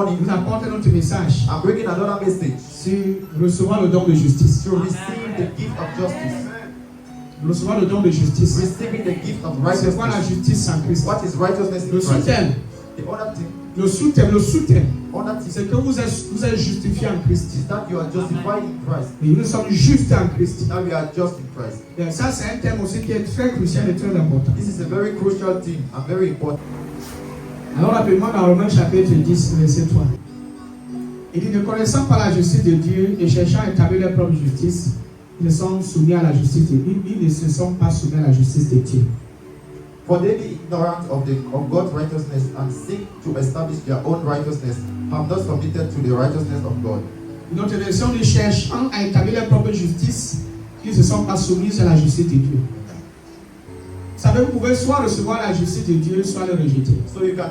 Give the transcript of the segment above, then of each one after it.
Nous apportons notre message. I'm bringing another message. Sur recevoir le don de justice. To receive the gift of justice. Recevoir le don de justice. Receiving the gift of C'est quoi la righteousness. justice en Christ? What is righteousness in Le Christ? sous-thème. The other thing. Le sous-thème. Other thing C'est que vous êtes justifié en Christ. is that you are justified in Christ. Et nous sommes justes en Christ. Now we are just in Christ. Et ça, c'est un thème aussi qui est très crucial et très important. This is a very crucial thing and very important. Alors rapidement dans Romains chapitre 10, verset 3. Il dit, ne connaissant pas la justice de Dieu et cherchant à établir leur propre justice, ils sont soumis à la justice de Dieu. Ils ne se sont pas soumis à la justice de Dieu. For they be ignorant of God's righteousness and seek to establish their own righteousness, have not submitted to the righteousness of God. Notre version dit, cherchant à établir leur propre justice, ils ne se sont pas soumis à la justice de Dieu. Vous savez, vous pouvez soit recevoir la justice de Dieu, soit le rejeter. So you can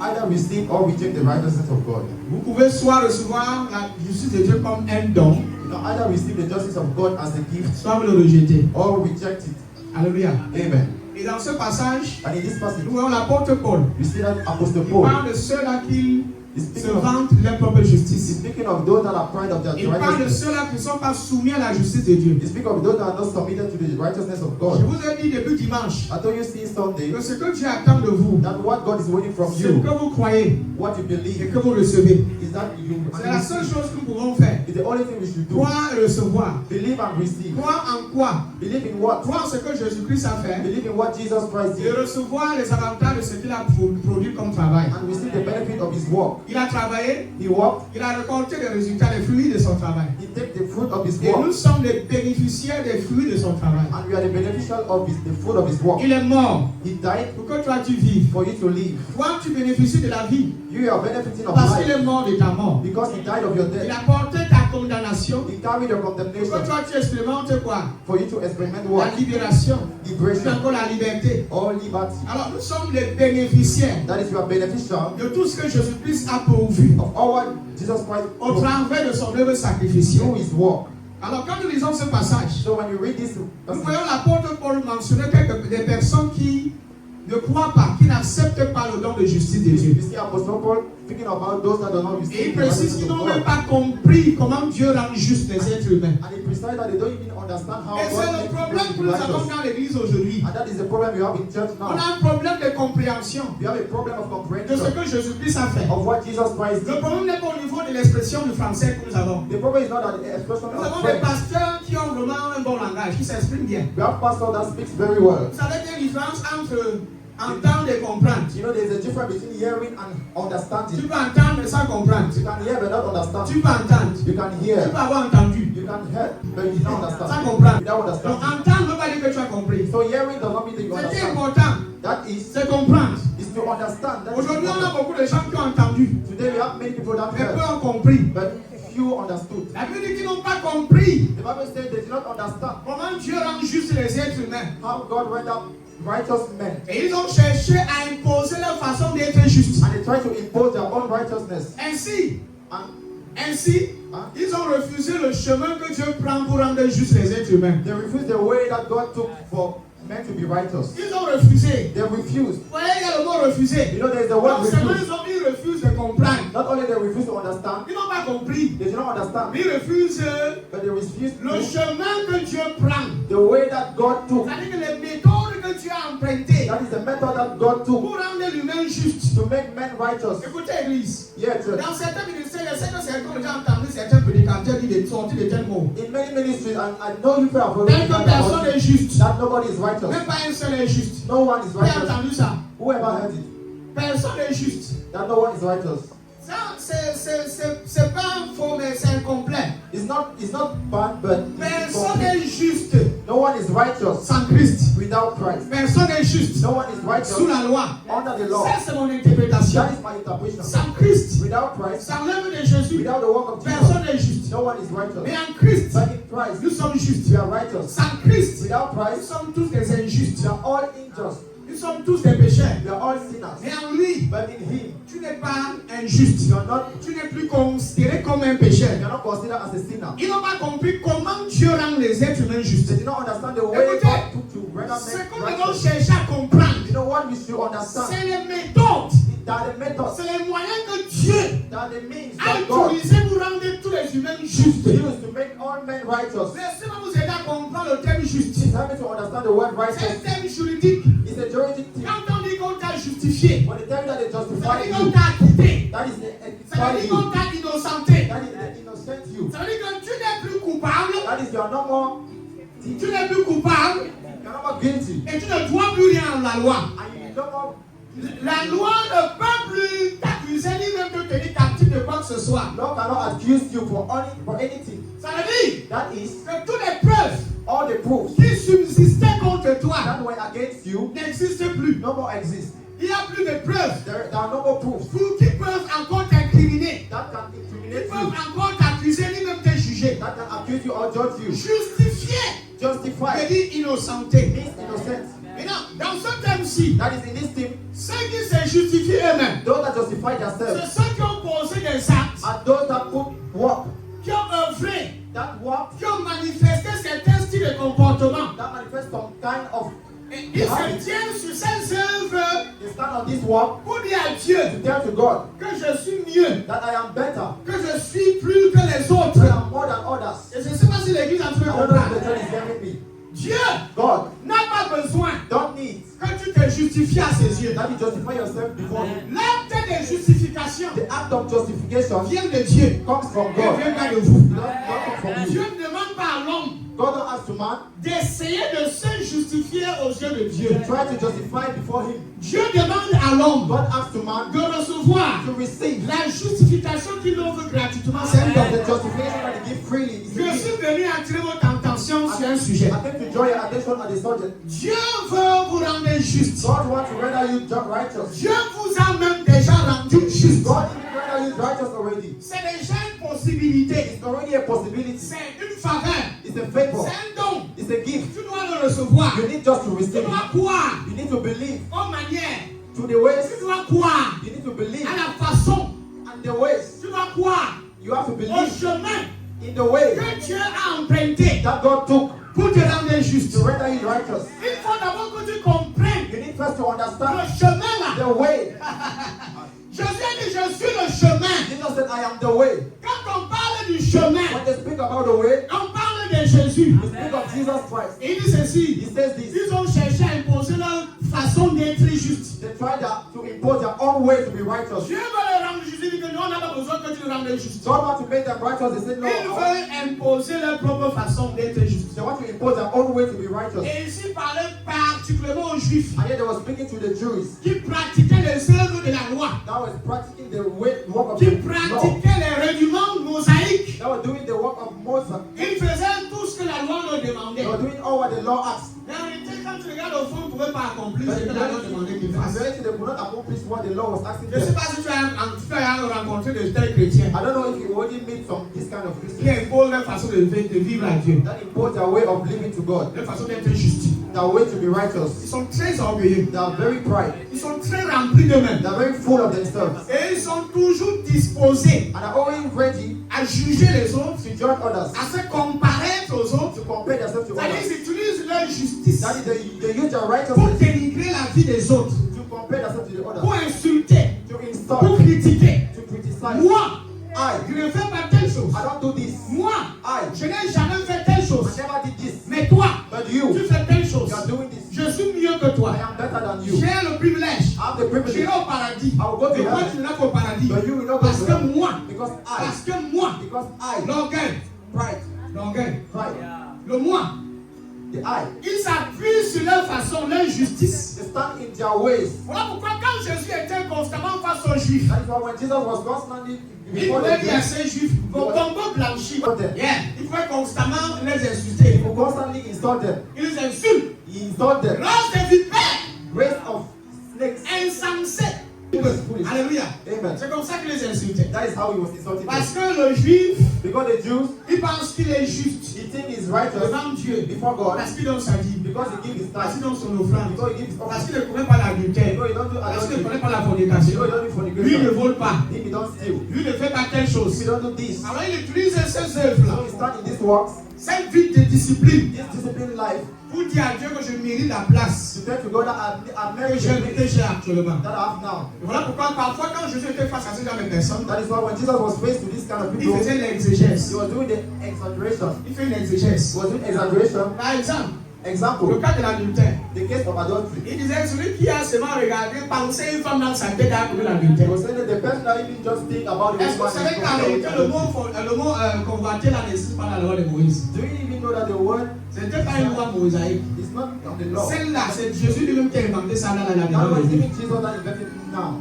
either receive or reject the righteousness of God. Vous pouvez soit recevoir la justice de Dieu comme un don, You can either receive the justice of God as a gift soit vous le rejeter. or reject it. Alléluia. Amen. Et dans ce passage, And in this passage, nous voyons l'apôtre Paul. you see that Apostle Il Paul parle de ceux-là qui is se speaking of, vantent de leur propre he's justice. speaking of those that are proud of their Il parle de righteousness. ceux-là qui ne sont pas soumis à la justice de Dieu. He speaks of those that are not submitted to the righteousness of Je God. vous ai dit depuis dimanche I told you see Sunday que ce que Dieu attend de vous, that what God is waiting from ce you, que vous croyez what you et believe, que vous recevez, is that you c'est la seule chose que nous pouvons faire. It's the only thing we should do. Croire et recevoir. Believe and receive. Croire en quoi? Believe in what? Croire en ce que Jésus-Christ a fait Believe in what Jesus Christ et did recevoir les avantages de ce qu'il a produit comme travail. and receive the benefit of his work. Il a travaillé, He worked, il a récolté les résultats, les fruits de son travail. he take the fruit of his Et nous work, sommes les bénéficiaires des fruits de son travail. and we are the beneficial of the fruit of his work. Il est mort He died pour que toi tu vives. for you to live. Toi tu bénéficies de la vie You are benefiting of parce qu'il life est mort de ta mort. because he died of your Il death. a porté ta condamnation He carried your pour que condemnation toi tu expérimentes quoi? for you to experiment La what? libération, puis Liberation encore la liberté. or liberty. Alors nous sommes les bénéficiaires That is, you are beneficial de tout ce que Jésus-Christ a pourvu of all what Jesus Christ au did travers de son œuvre sacrificielle. through his work. Alors quand nous lisons ce passage, So when you read this nous passage, voyons l'apôtre Paul mentionner des personnes qui ne croient pas, qui n'acceptent pas le don de justice de Dieu. you see Apostle Paul speaking about those that do not Et receive il the précise righteousness qu'ils of n'ont même God. pas compris comment Dieu rend juste les êtres humains. And he precise that they don't even understand how Et c'est God le makes problème que people nous avons righteous. dans l'église aujourd'hui. And that is the problem you have in church On now. a un problème de compréhension You have a problem of de ce comprehension que Jésus-Christ a fait. of what Jesus Christ Le did. problème n'est pas au niveau de l'expression du français que nous avons. The problem is not that the expression Nous of avons des French. pasteurs qui ont vraiment un bon langage, qui s'expriment bien. We have pastor that speaks very well. Vous savez qu'il y a une différence entre entendre et comprendre. You know, there is a difference between hearing and Tu understanding. peux entendre mais sans comprendre. You can hear but not understand. Tu peux entendre. You can Tu hear, peux avoir entendu you can hear, but you don't sans understand. comprendre. Without Donc understanding. entendre ne veut pas dire que tu as compris. So hearing does not mean that you Ce qui est understand. important, That is c'est comprendre. to understand. That is Aujourd'hui, on a important. beaucoup de gens qui ont entendu, Today we have many people that mais peu heard, ont compris. but few understood. La Bible dit qu'ils n'ont pas compris The Bible says they did not understand comment Dieu rend juste les êtres humains. how God rendered righteous men, Et ils ont cherché à imposer leur façon d'être juste. and they tried to impose their own righteousness. Ainsi, ils ont refusé le chemin que Dieu prend pour rendre juste les êtres humains. They refused the way that God took for men to be righteous. Ils ont refusé. They refused. Vous voyez, il y a le mot refusé. You know, there is the word Non seulement refuse. ils refusent de comprendre. Not only they refuse to understand, Ils n'ont pas compris. they do not understand, Ils refusent but they refuse le to chemin que Dieu prend. the way that God took. C'est-à-dire que les méthodes que Dieu a empruntées That is the method that God took pour rendre l'humain juste. to make men righteous. Écoutez, Église. Yeah, church. Dans certains ministères, je sais que certains ont déjà entendu certains prédicateurs dire des sorties de tels mots. In many ministries, and I know you have Tel already que heard personne about n'est it, juste. that nobody is righteous. Même pas un seul est juste. No one is Vous avez righteous. entendu ça? Whoever heard it, Personne n'est juste. that no one is righteous. Ça, c'est pas faux, mais c'est incomplet. It's not bad, but it's Personne incomplete. n'est juste No one is righteous sans Christ. without Christ. Personne n'est juste No one is righteous sous la loi. under the law. Ça, c'est mon interprétation. That is my interpretation. Sans Christ, Without Christ, sans l'œuvre de Jésus, without the work of personne Jesus, n'est juste. no one is righteous. Mais en Christ, But in Christ, nous sommes justes. we are righteous. Sans Christ, Without nous Christ, sommes tous des injustes. we are all unjust. Nous sommes tous des pécheurs. We are all sinners. Mais en lui, But in Him, tu n'es pas injuste. you are not. Tu n'es plus considéré comme un pécheur. You are not considered as a sinner. Ils n'ont pas compris comment Dieu rend les êtres humains justes. They did not understand the way Écoutez, God took to render ce men que nous devons righteous. chercher à comprendre, You know what we should understand? c'est les méthodes, That the method, c'est les moyens que Dieu And the means that God autorisé pour rendre tous les humains justes. used to make all men righteous. Laissez-moi vous aider à comprendre le terme justice. It's helping to understand the word C'est un righteous. terme juridique. It's a juridic thing. Quand on dit qu'on t'a justifié, When the time that they ça justify veut dire qu'on you, t'a acquitté. that is Ça veut dire the qu'on you. t'a innocenté. That is the innocent you. Ça veut dire que tu n'es plus coupable. That is you are no more Tu n'es plus coupable. you are no more guilty. Et tu ne dois plus rien à la loi. And you no more La loi ne peut plus t'accuser ni même te tenir captif de quoi que ce soit. law cannot accuse you for anything. Ça veut dire That is que toutes les preuves all the proofs qui subsistaient contre toi that were against you n'existent plus. no more exist. Il n'y a plus de preuves There are no more proofs pour qui peuvent encore t'incriminer, that can qui incriminate peuvent you, encore t'accuser ni même te juger. that can accuse you or judge you. Justifié Justify veut dire innocenté. means innocent. Maintenant, dans ce terme-ci, That is in this thing. ceux qui se justifient eux-mêmes, Those that justify c'est themselves ceux qui ont posé des actes, and those that put work, qui ont œuvré, that work, qui ont manifesté certains styles de comportement. that manifest some kind of Et ils se tiennent sur ces œuvres they stand on this work pour dire à Dieu to tell to God que je suis mieux, that I am better, que je suis plus que les autres. I am more than others. Et je ne sais pas si l'église en train de I don't know if the comprendre. church is hearing me. Dieu God n'a pas besoin don't need que tu te justifies à ses yeux. that you justify yourself before Him. L'acte de justification The act of justification vient de Dieu. comes from Et God. vient pas de vous. It don't come from Dieu you. ne demande pas à l'homme God don't ask to man d'essayer de se justifier aux yeux de Dieu. to try to justify before Him. Dieu demande à l'homme God asks to man de recevoir to receive la justification qu'il offre gratuitement. C'est un the don. justification that He gives freely. It's a Je gift. suis venu attirer votre attention sur un sujet. I think to draw your attention at the subject. Dieu veut vous rendre juste. God wants to render you righteous. Dieu vous a même déjà rendu juste. God even render you righteous already. C'est déjà une possibilité. It's already a possibility. C'est une faveur. It's a favor. C'est un don. It's a gift. Tu dois le recevoir. You need just to Tu receive it. dois croire You need to believe aux manières. to the ways. Tu dois croire You need to believe à la façon. and the ways. Tu dois croire You have to au believe chemin in the way que Dieu a emprunté that God took pour te rendre juste. to render you righteous. Il faut d'abord que tu comprennes You need first to le understand chemin là. the way. Jésus a dit, je suis le chemin. Jesus said, I am the way. Quand on parle du chemin, When they speak about the way, on parle de Jésus. they speak of Jesus Christ. Et il dit ceci. He says this. Ils ont cherché à imposer leur façon d'être juste. They try to impose their own way to be righteous. Dieu veut les rendre justes. Il dit que nous, on n'a pas besoin que tu le rendes juste. God wants to make them righteous. They say, Ils no. veulent imposer leur propre façon d'être juste. They want to impose their own way to be righteous. Et ici, parlait particulièrement aux Juifs And yet they were speaking to the Jews qui pratiquaient les œuvres de la loi, that was practicing the work of qui the law. pratiquaient les rudiments mosaïques. That were doing the work of Moses. Ils faisaient tout ce que la loi leur demandait. They were doing all what the law asked. Mais en réalité, quand tu regardes au fond, ils ne pouvaient pas accomplir But ce in que la loi demandait qu'ils reality, fassent. they could not accomplish what the law was asking Je ne sais them. pas si tu as rencontré de tels chrétiens I don't know if you already meet some this kind of qui Christians imposent leur façon de vivre à Dieu, that impose their way of living to God, leur façon d'être juste. their way to be Ils righteous. sont très orgueilleux. They are very pride. Ils sont très remplis d'eux-mêmes. They are very full of themselves Et ils sont toujours disposés and are always ready à juger les autres, to judge others, à se comparer aux autres. to compare themselves to C'est-à-dire others. qu'ils utilisent leur justice That is, they use their pour righteousness dénigrer la vie des autres, to compare themselves to the pour others, insulter, to pour insult, critiquer. to criticize. Moi, I je ne fais pas telle chose. don't do this. Moi, I je n'ai jamais fait telle chose. never did this. Mais toi, But tu you fais telle chose. are doing this. Je suis mieux que toi. I am better than you. J'ai le privilège. I have the privilege. J'irai au paradis. I will go to Mais toi, heaven. tu n'iras qu'au paradis. But you will not go Parce to que heaven. moi, Because l'orgueil, pride, le moi, the I, ils s'appuient sur leur façon, leur justice. they stand in their ways. Voilà pourquoi quand Jésus était constamment face aux Juifs, That is why when Jesus was constantly il before pouvait the dire à Jews, ces Juifs, vos tombeaux blanchis. He Yeah. Il pouvait constamment les insulter. will constantly insult them. Il les insulte. He insult them. Race des vipères, Race of snakes. insensés. Foolish. Alléluia. Amen. C'est comme ça qu'il les insultait. That is how he was insulting Parce them. que le Juif, Because the Jews, il pense qu'il est juste he think he's righteous devant Dieu. before God. Parce qu'il donne sa dîme. Because he gives his Parce qu'il tithe. donne son offrande. Because he gives his Parce offering. qu'il ne connaît pas l'adultère. Because he don't do Parce qu'il ne adultery. connaît pas la Because fornication. he don't do Lui ne fornication. vole pas. If he don't steal. Lui ne fait pas telle If chose. he don't do this. Alors il utilise ces œuvres-là, So he stand in this works, cette vie de discipline, this disciplined life, pour pour dire à Dieu que je mérite la place To tell to God that I've married que j'ai actuellement. that I have now. Et voilà pourquoi parfois quand Jésus était face à ce genre de personnes, That is why when Jesus was faced with this kind of il people, faisait he l'exégèse. was doing the exaggeration. Il fait une exégèse. He was doing exaggeration. Par exemple, le Example, cas de l'adultère. the case of adultery. Il disait celui qui a seulement regardé penser une femme dans sa tête a commis l'adultère. He was saying that the person that even just think about the Est-ce que vous savez qu'en réalité le mot convoiter là n'existe pas dans la loi de Moïse? Do you even know that the word C'était pas une loi mosaïque. is not on the law? Celle-là, c'est Jésus lui-même qui a inventé ça dans la That loi was de Moïse. even Jesus that invented it now.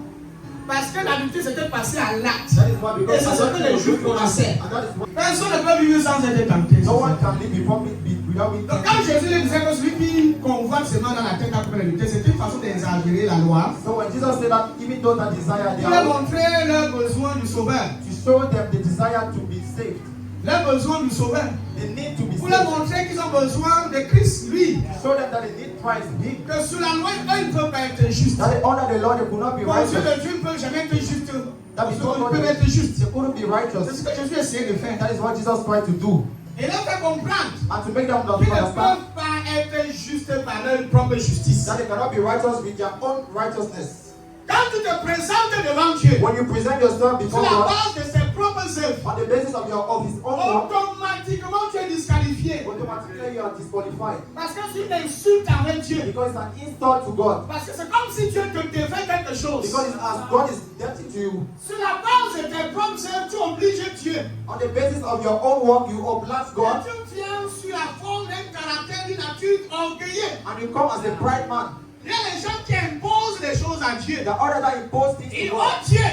Parce que l'adultère s'était passé à l'acte. That is why Et c'est ce que les Juifs connaissaient. and that is why Personne ne peut vivre sans être tenté. no one can live before me without being Donc quand Jésus lui disait que celui qui convoite seulement dans la tête à couper l'adultère, c'était une façon d'exagérer la loi. So when Jesus said that even those that desire Il their a own, montré leur besoin du sauveur. to show them the desire to be saved, Leur besoin du sauveur. they need to be Pour leur saved. montrer qu'ils ont besoin de Christ, lui. Show them that they need Christ, Him. Que sous la loi, eux, ils ne peuvent pas être justes. That they honor the Lord, they could not be Aux yeux righteous. de Dieu, ils ne peuvent jamais être justes. That Ils is what ne God peuvent être justes. they couldn't be C'est righteous. ce que Jésus essayait de faire. That is what Jesus tried to do. Et leur fait comprendre And to make them qu'ils ne understand peuvent pas être justes par leur propre justice. that they cannot be righteous with their own righteousness. Quand tu te présentes devant Dieu, When you present yourself sur before la God base de ses propres œuvres, on the basis of His own work, automatiquement tu es disqualifié. automatically you are disqualified. Parce que c'est une insulte envers Dieu. Because it's an insult to God. Parce que c'est comme si Dieu te devait quelque chose. Because it's as God is debting to you. Sur la base de tes propres œuvres, tu obliges Dieu. On the basis of your own work, you oblige God. Et tu viens sur la forme d'un caractère, d'une nature orgueilleuse. And you come as a pride man. Il y a des gens qui imposent les choses à Dieu. The other that impose things Et to oh God. Dieu,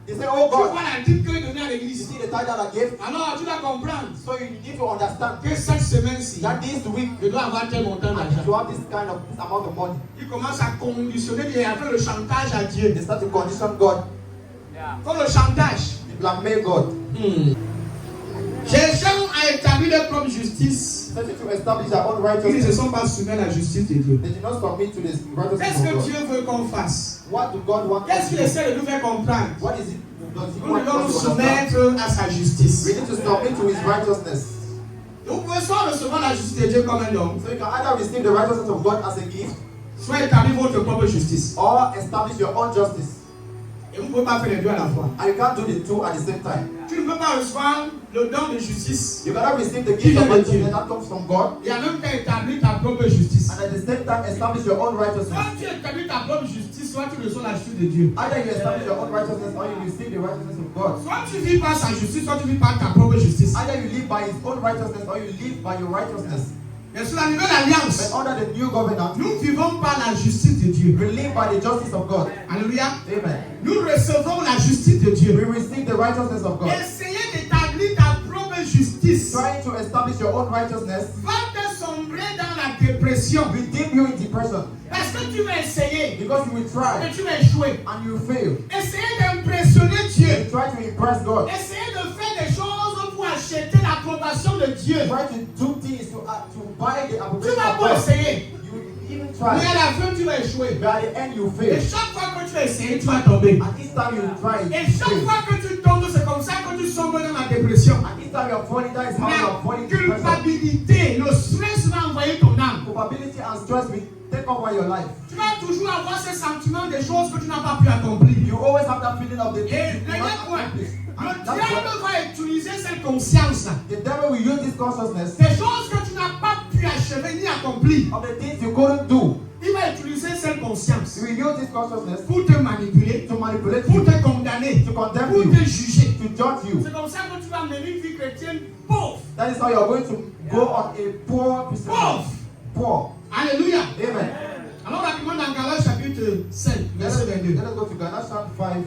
They say, oh tu God, vois la dîme que est donnée à you l'église. see the tithe that I gave. Alors tu dois comprendre So you need to understand que cette semaine-ci, that this week je dois avoir tel montant I need d'argent. to have this amount of money. Il commence à conditionner, il a fait le chantage à Dieu. They start to condition God. Comme le chantage. They blackmail God. Cherchant à établir leur propre justice, Starting to establish their own ils ne righteousness. se sont pas soumis à la justice de Dieu. They did not submit to the righteousness Qu'est-ce of que God. Dieu veut qu'on fasse? What do God want Qu'est-ce us qu'il to do? essaie de nous faire comprendre? What is it? Does He Nous want devons nous us to understand? soumettre à sa justice. We need to submit to His righteousness. Vous pouvez soit recevoir la justice de Dieu comme un don, So you can either receive the righteousness of God as a gift soit établir votre propre justice. or establish your own justice. Et vous ne pouvez pas faire les deux à la fois. And you can't do the two at the same time. Tu ne peux pas recevoir le don de justice You cannot receive the gift of righteousness that comes from God et en même temps établir ta propre justice. and at the same time establish your own righteousness. Soit tu établis ta propre justice, soit tu reçois la justice de Dieu. Either you establish your own righteousness or you receive the righteousness of God. Soit tu vis par sa justice, soit tu vis par ta propre justice. Either you live by His own righteousness or you live by your righteousness. Mais sous la nouvelle But alliance, under the new covenant, nous vivons par la justice de Dieu. we live by the justice of God. Alléluia. Amen. Nous recevons la justice de We Dieu. receive the righteousness of God. Essayez d'établir ta propre justice. Trying to establish your own righteousness Va te sombrer dans la dépression. will dip you in depression Parce que tu vas essayer, because you will try mais tu vas échouer. and you fail. Essayez d'impressionner Dieu. You try to impress God. Essayez de faire des choses pour acheter l'approbation de Dieu. Try to do things to buy the Tu approbation vas of pas God. essayer. You will even Mais à try, la fin, tu vas échouer. but at the end you Et fail. chaque fois que tu vas essayer, tu vas tomber. And this time you try, Et you chaque fail. fois que tu tombes, c'est comme ça que tu sombres dans la dépression. And this time you're falling, that is how La you're falling into depression. culpabilité, le stress va envoyer ton âme. Culpability and stress will take over your life. Tu vas toujours avoir ce sentiment des choses que tu n'as pas pu accomplir. You always have that feeling of the Et things you dernier cannot point, accomplish. le And that's why diable va utiliser cette conscience-là. the devil will use this consciousness Des choses que tu n'as pas pu achever ni accomplir. of the things you couldn't do. Il va utiliser cette conscience He will use this consciousness pour te manipuler, to manipulate pour you, te condamner, to condemn pour you, te juger. to judge you. C'est comme ça que tu vas mener une vie chrétienne pauvre. That is how you are going to go on a poor Christian life. Poor. Alléluia. Amen. Alors rapidement dans Galates chapitre 5, verset 22. Let us go to Galatians 5,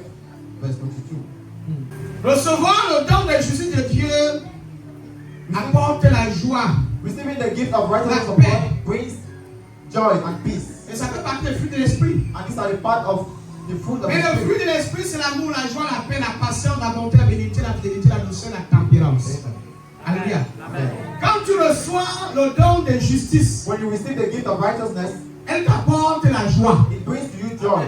verse 22. Recevoir le don de justice de Dieu apporte la joie. Receiving the gift of righteousness of La paix. God brings joy and peace. Et ça fait partie des fruits de l'esprit. And these are the part of the fruit of Mais the le Spirit. fruit de l'esprit, c'est l'amour, la joie, la paix, la patience, la bonté, la bénédiction, la fidélité, la douceur, la tempérance. Alléluia. Amen. Quand tu reçois le don de justice, When you receive the gift of righteousness, elle t'apporte la joie. it brings to you joy.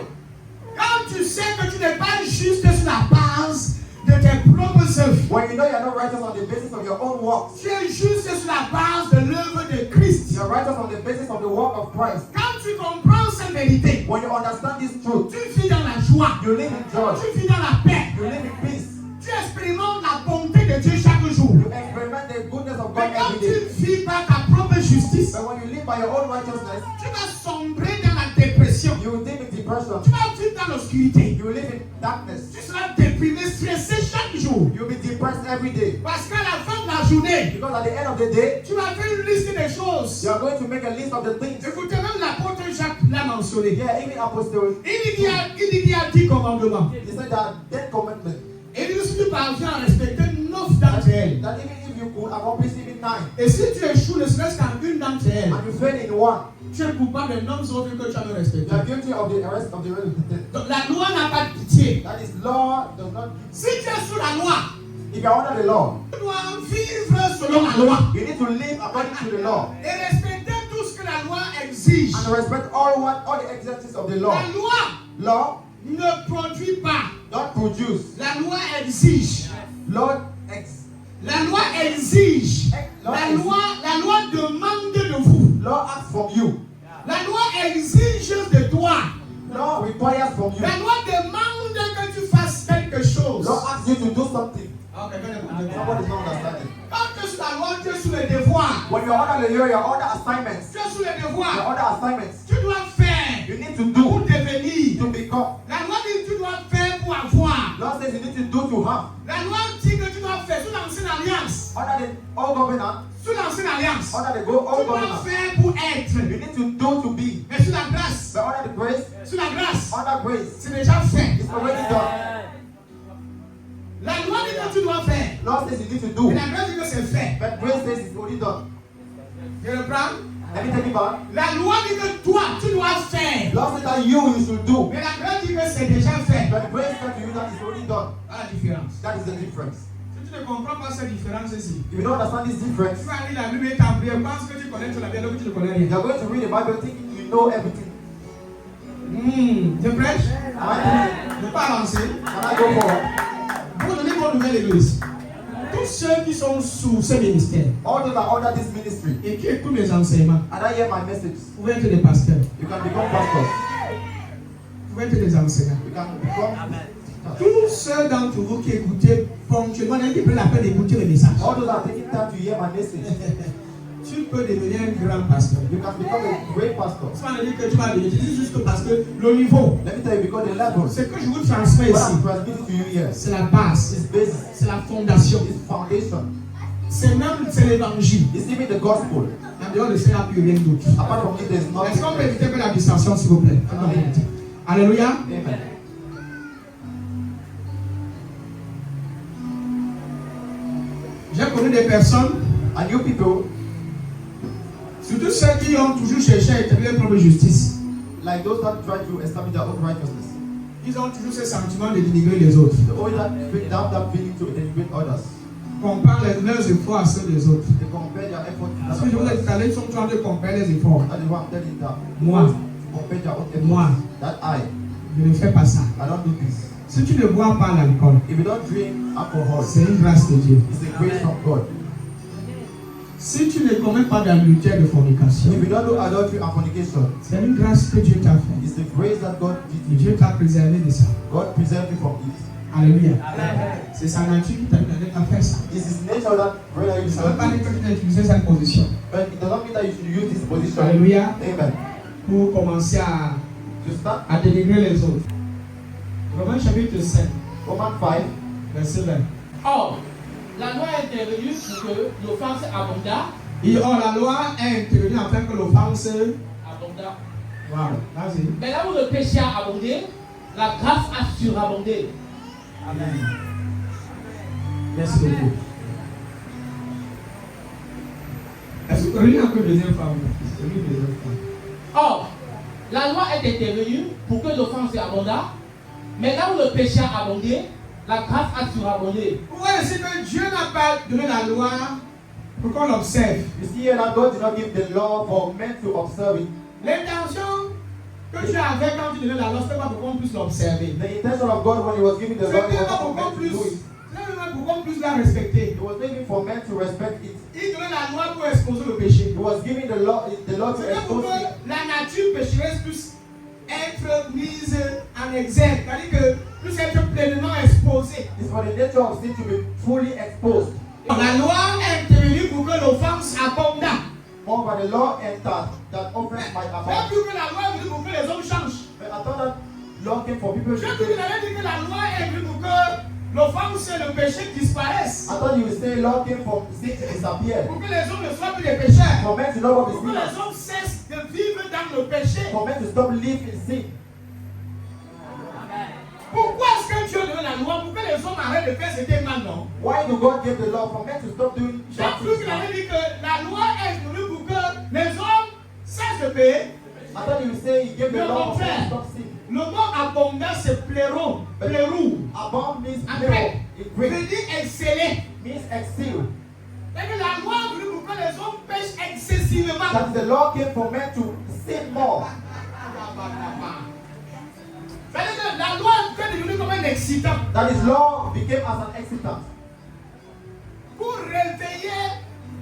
Quand tu sais que tu n'es pas juste sur la base de tes propres œuvres, When you know you are not righteous on the basis of your own works, tu es juste sur la base de l'œuvre de Christ. you are righteous on the basis of the work of Christ. Quand tu comprends cette vérité, When you understand this truth, tu vis dans la joie, you live in joy, tu vis dans la paix, you live in peace, tu expérimentes la bonté de Dieu chaque jour. you experiment the goodness of God Mais quand every day. tu vis par ta propre justice, But when you live by your own righteousness, tu vas sombrer dans la dépression, you will live in depression, tu vas vivre dans l'obscurité, you will live in darkness, tu seras déprimé, stressé chaque jour. you will be depressed every day. Parce qu'à la fin de la journée, Because at the end of the day, tu vas faire une liste des choses. you are going to make a list of the things. Écoutez, même l'apôtre Jacques l'a mentionné. Yeah, even apostles, Il dit qu'il y a 10 commandements. he said that 10 commandments, Et il dit si tu parviens à respecter 9 d'entre elles, that even if you could accomplish even 9, et si tu échoues ne serait-ce qu'en une d'entre elles, and you fail in one, tu es coupable des 9 autres que tu as respecté. you are guilty of the rest of the 10. Donc la loi n'a pas de pitié. That is, law does not. Si tu es sous la loi, If you are under the law, tu dois vivre selon la loi you need to live according to the law et respecter tout ce que la loi exige. and respect all the exigencies of the law. La loi Law ne produit pas. don't produce. La loi exige. La loi exige. La loi demande de vous. Law asks from you. La loi exige de toi. Law requires from you. La loi demande que tu fasses quelque chose. Law asks you to do something. Somebody is not understanding. Quand tu es sous la loi, tu es sous les devoirs. When you're under the law, you're under assignments. Tu es sous les You're devoirs. under assignments. Tu dois faire You need to pour do devenir. to become. La loi dit que tu dois faire pour avoir. Law says you need to do to have. La loi dit que tu dois faire sous l'ancienne alliance. Under the old covenant, Sous l'ancienne alliance. under the Tu old dois covenant, faire pour être. you need to do to be. Mais sous la grâce. But under the grace, Sous la grâce. under grace, C'est déjà fait. it's already done. La loi dit que tu dois faire. Law says you need to do. Mais la grâce dit que c'est fait. But grace says it's already done. Je reprends. Let me take it back. La loi dit que toi, tu dois faire. Law says that you should do. Mais la grâce dit que c'est déjà fait. But grace says to you that it's already done. Voilà la différence. That is the difference. Si tu ne comprends pas cette différence ici, If you don't understand this difference, tu vas lire la Bible et t'embrouiller. Pense que tu connais, tu l'as bien, donc tu ne connais rien. you're going to read the Bible thinking you know everything. Je prêche. Am I preaching? Je ne peux pas avancer. Can I go forward? Pour donner bonne nouvelle l'église. Tous ceux qui sont sous ce ministère All those are under this ministry, et qui écoutent mes enseignements, and I hear my message. vous pouvez être des pasteurs, You can become pastors. vous pouvez être des enseignants. You can become. Tous ceux d'entre vous qui écoutez ponctuellement et qui prennent la peine d'écouter le message, All those are taking time to hear my message. tu peux devenir un grand pasteur. You can become a great pastor. C'est pas dire que tu vas devenir, je dis juste parce que le niveau, Let me tell you, because the level, ce que je vous transmets what ici, I'm transmitting to you here, c'est la base, is basis, c'est la fondation, is foundation. c'est l'évangile. It's even the gospel. En dehors de ça, il n'y a plus rien d'autre. Apart from it, there's Est-ce qu'on peut nothing. éviter que la distraction, s'il vous plaît? Alléluia. Amen. J'ai connu des personnes, And you people, surtout ceux qui ont toujours cherché à établir leur propre justice, like those that try to establish their own righteousness, ils ont toujours ce sentiment de dénigrer les autres. they always have that feeling to denigrate others. Compare leurs efforts à ceux des autres. They compare their efforts to Parce que je vous ai others. dit, ils sont en train de comparer les efforts. That is what I'm telling you that. Moi, Compare their own efforts. Moi. That je ne fais pas ça. I don't do this. Si tu ne bois pas l'alcool, If you don't drink alcohol, c'est une grâce de Dieu. it's a grace from God. Si tu ne commets pas d'adultère et de fornication, If you don't do adultery and fornication, c'est une grâce que Dieu t'a fait. it's the grace that God Et did. Dieu t'a préservé de ça. God preserved you from it. Alléluia. C'est sa nature qui t'a donné à faire ça. It's His nature that brother you Ça ne veut pas should. dire que tu n'as utilisé cette position. But it does not mean that you should use this position. Alléluia. Amen. Pour commencer à To start, dénigrer les autres. Romains chapitre 5, Romans 5. verset 20. Or, la loi est intervenue pour que l'offense abondât. Et or, la loi est intervenue afin que l'offense. Abondât. Wow, vas-y. Mais là où le péché a abondé, la grâce a surabondé. Amen. Merci beaucoup. Est-ce que relis un peu deuxième fois? Relis deuxième fois. Or, la loi est intervenue pour que l'offense abondât. Mais là où le péché a abondé, la grâce a surabondé. Oui, c'est que Dieu n'a pas donné la loi pour qu'on l'observe. You see here that God did not give the law for men to observe it. L'intention que tu avais quand tu donnais la loi, c'était pas pour qu'on puisse l'observer. The intention of God when He was giving the law C'était pas was pour for qu'on men to puisse. do it. C'était pas fait pour qu'on puisse la respecter. It was made for men to respect it. Il donnait la loi pour exposer le péché. It was giving the law to C'était pour expose que it. la nature pécheresse puisse être mise en exergue, c'est-à-dire que puisse être pleinement exposée. It's for the nature of sin to be fully exposed. La loi est intervenue pour que l'offense abondât. Moreover, the law entered that offense might J'ai abound. cru que la loi est venue pour que les hommes changent. But I thought that law came for people to J'ai cru qu'il change. allait dire que la loi est venue pour que l'offense et le péché disparaissent. I thought you would say law came for sin to disappear. Pour que les hommes ne soient plus des pécheurs. For men to know what is Pour que sin. les hommes cessent de vivre dans le péché. For men to stop living in sin. Pourquoi est-ce que Dieu donne la loi? Pour que les hommes arrêtent de faire ce qui est mal, non? Why do God give the law? For men to stop doing J'ai bad cru qu'il things. allait dire que la loi est venue pour que les hommes cessent de payer. I thought you would say he gave the Le law for men to contraire. stop sin. Le mot abondant, c'est plérou. Plérou. Abound means Après, mirror. It veut great dire exceller. means excel. C'est que la loi est venue pour que les hommes pêchent excessivement. That the law came for men to sin more. C'est-à-dire que la loi est devenue comme un excitant That his law became as an excitant pour réveiller